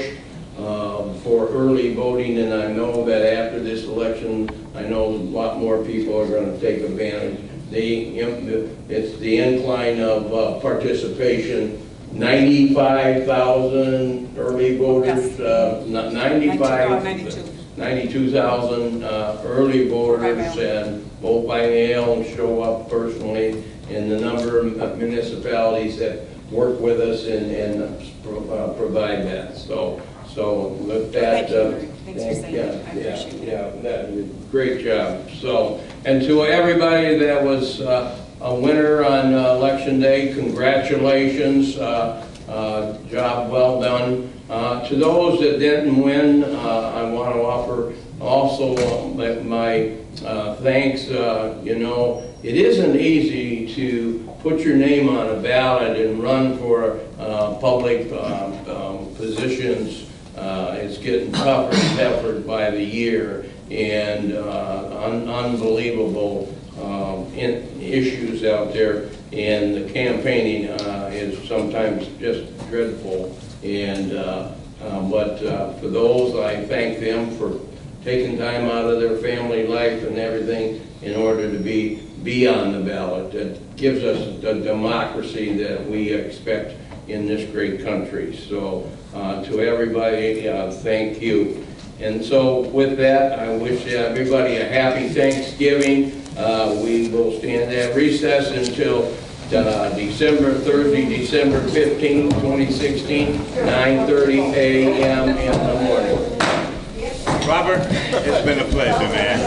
for early voting, and I know that after this election, I know a lot more people are going to take advantage. It's the incline of participation. 95,000 early voters, 92,000 early voters, and vote by mail and show up personally, and the number of municipalities that work with us and provide that. So with that,
thanks for saying that. I appreciate it.
Great job. So, and to everybody that was a winner on Election Day, congratulations. Job well done. To those that didn't win, I want to offer also my thanks. You know, it isn't easy to put your name on a ballot and run for public positions. It's getting tougher and tougher by the year, and unbelievable issues out there, and the campaigning is sometimes just dreadful. And but for those, I thank them for taking time out of their family life and everything in order to be on the ballot. That gives us the democracy that we expect in this great country. So to everybody, thank you. And so with that, I wish everybody a happy Thanksgiving. We will stand at recess until Thursday, December 15, 2016, 9:30 a.m. in the morning.
Robert, it's been a pleasure, man.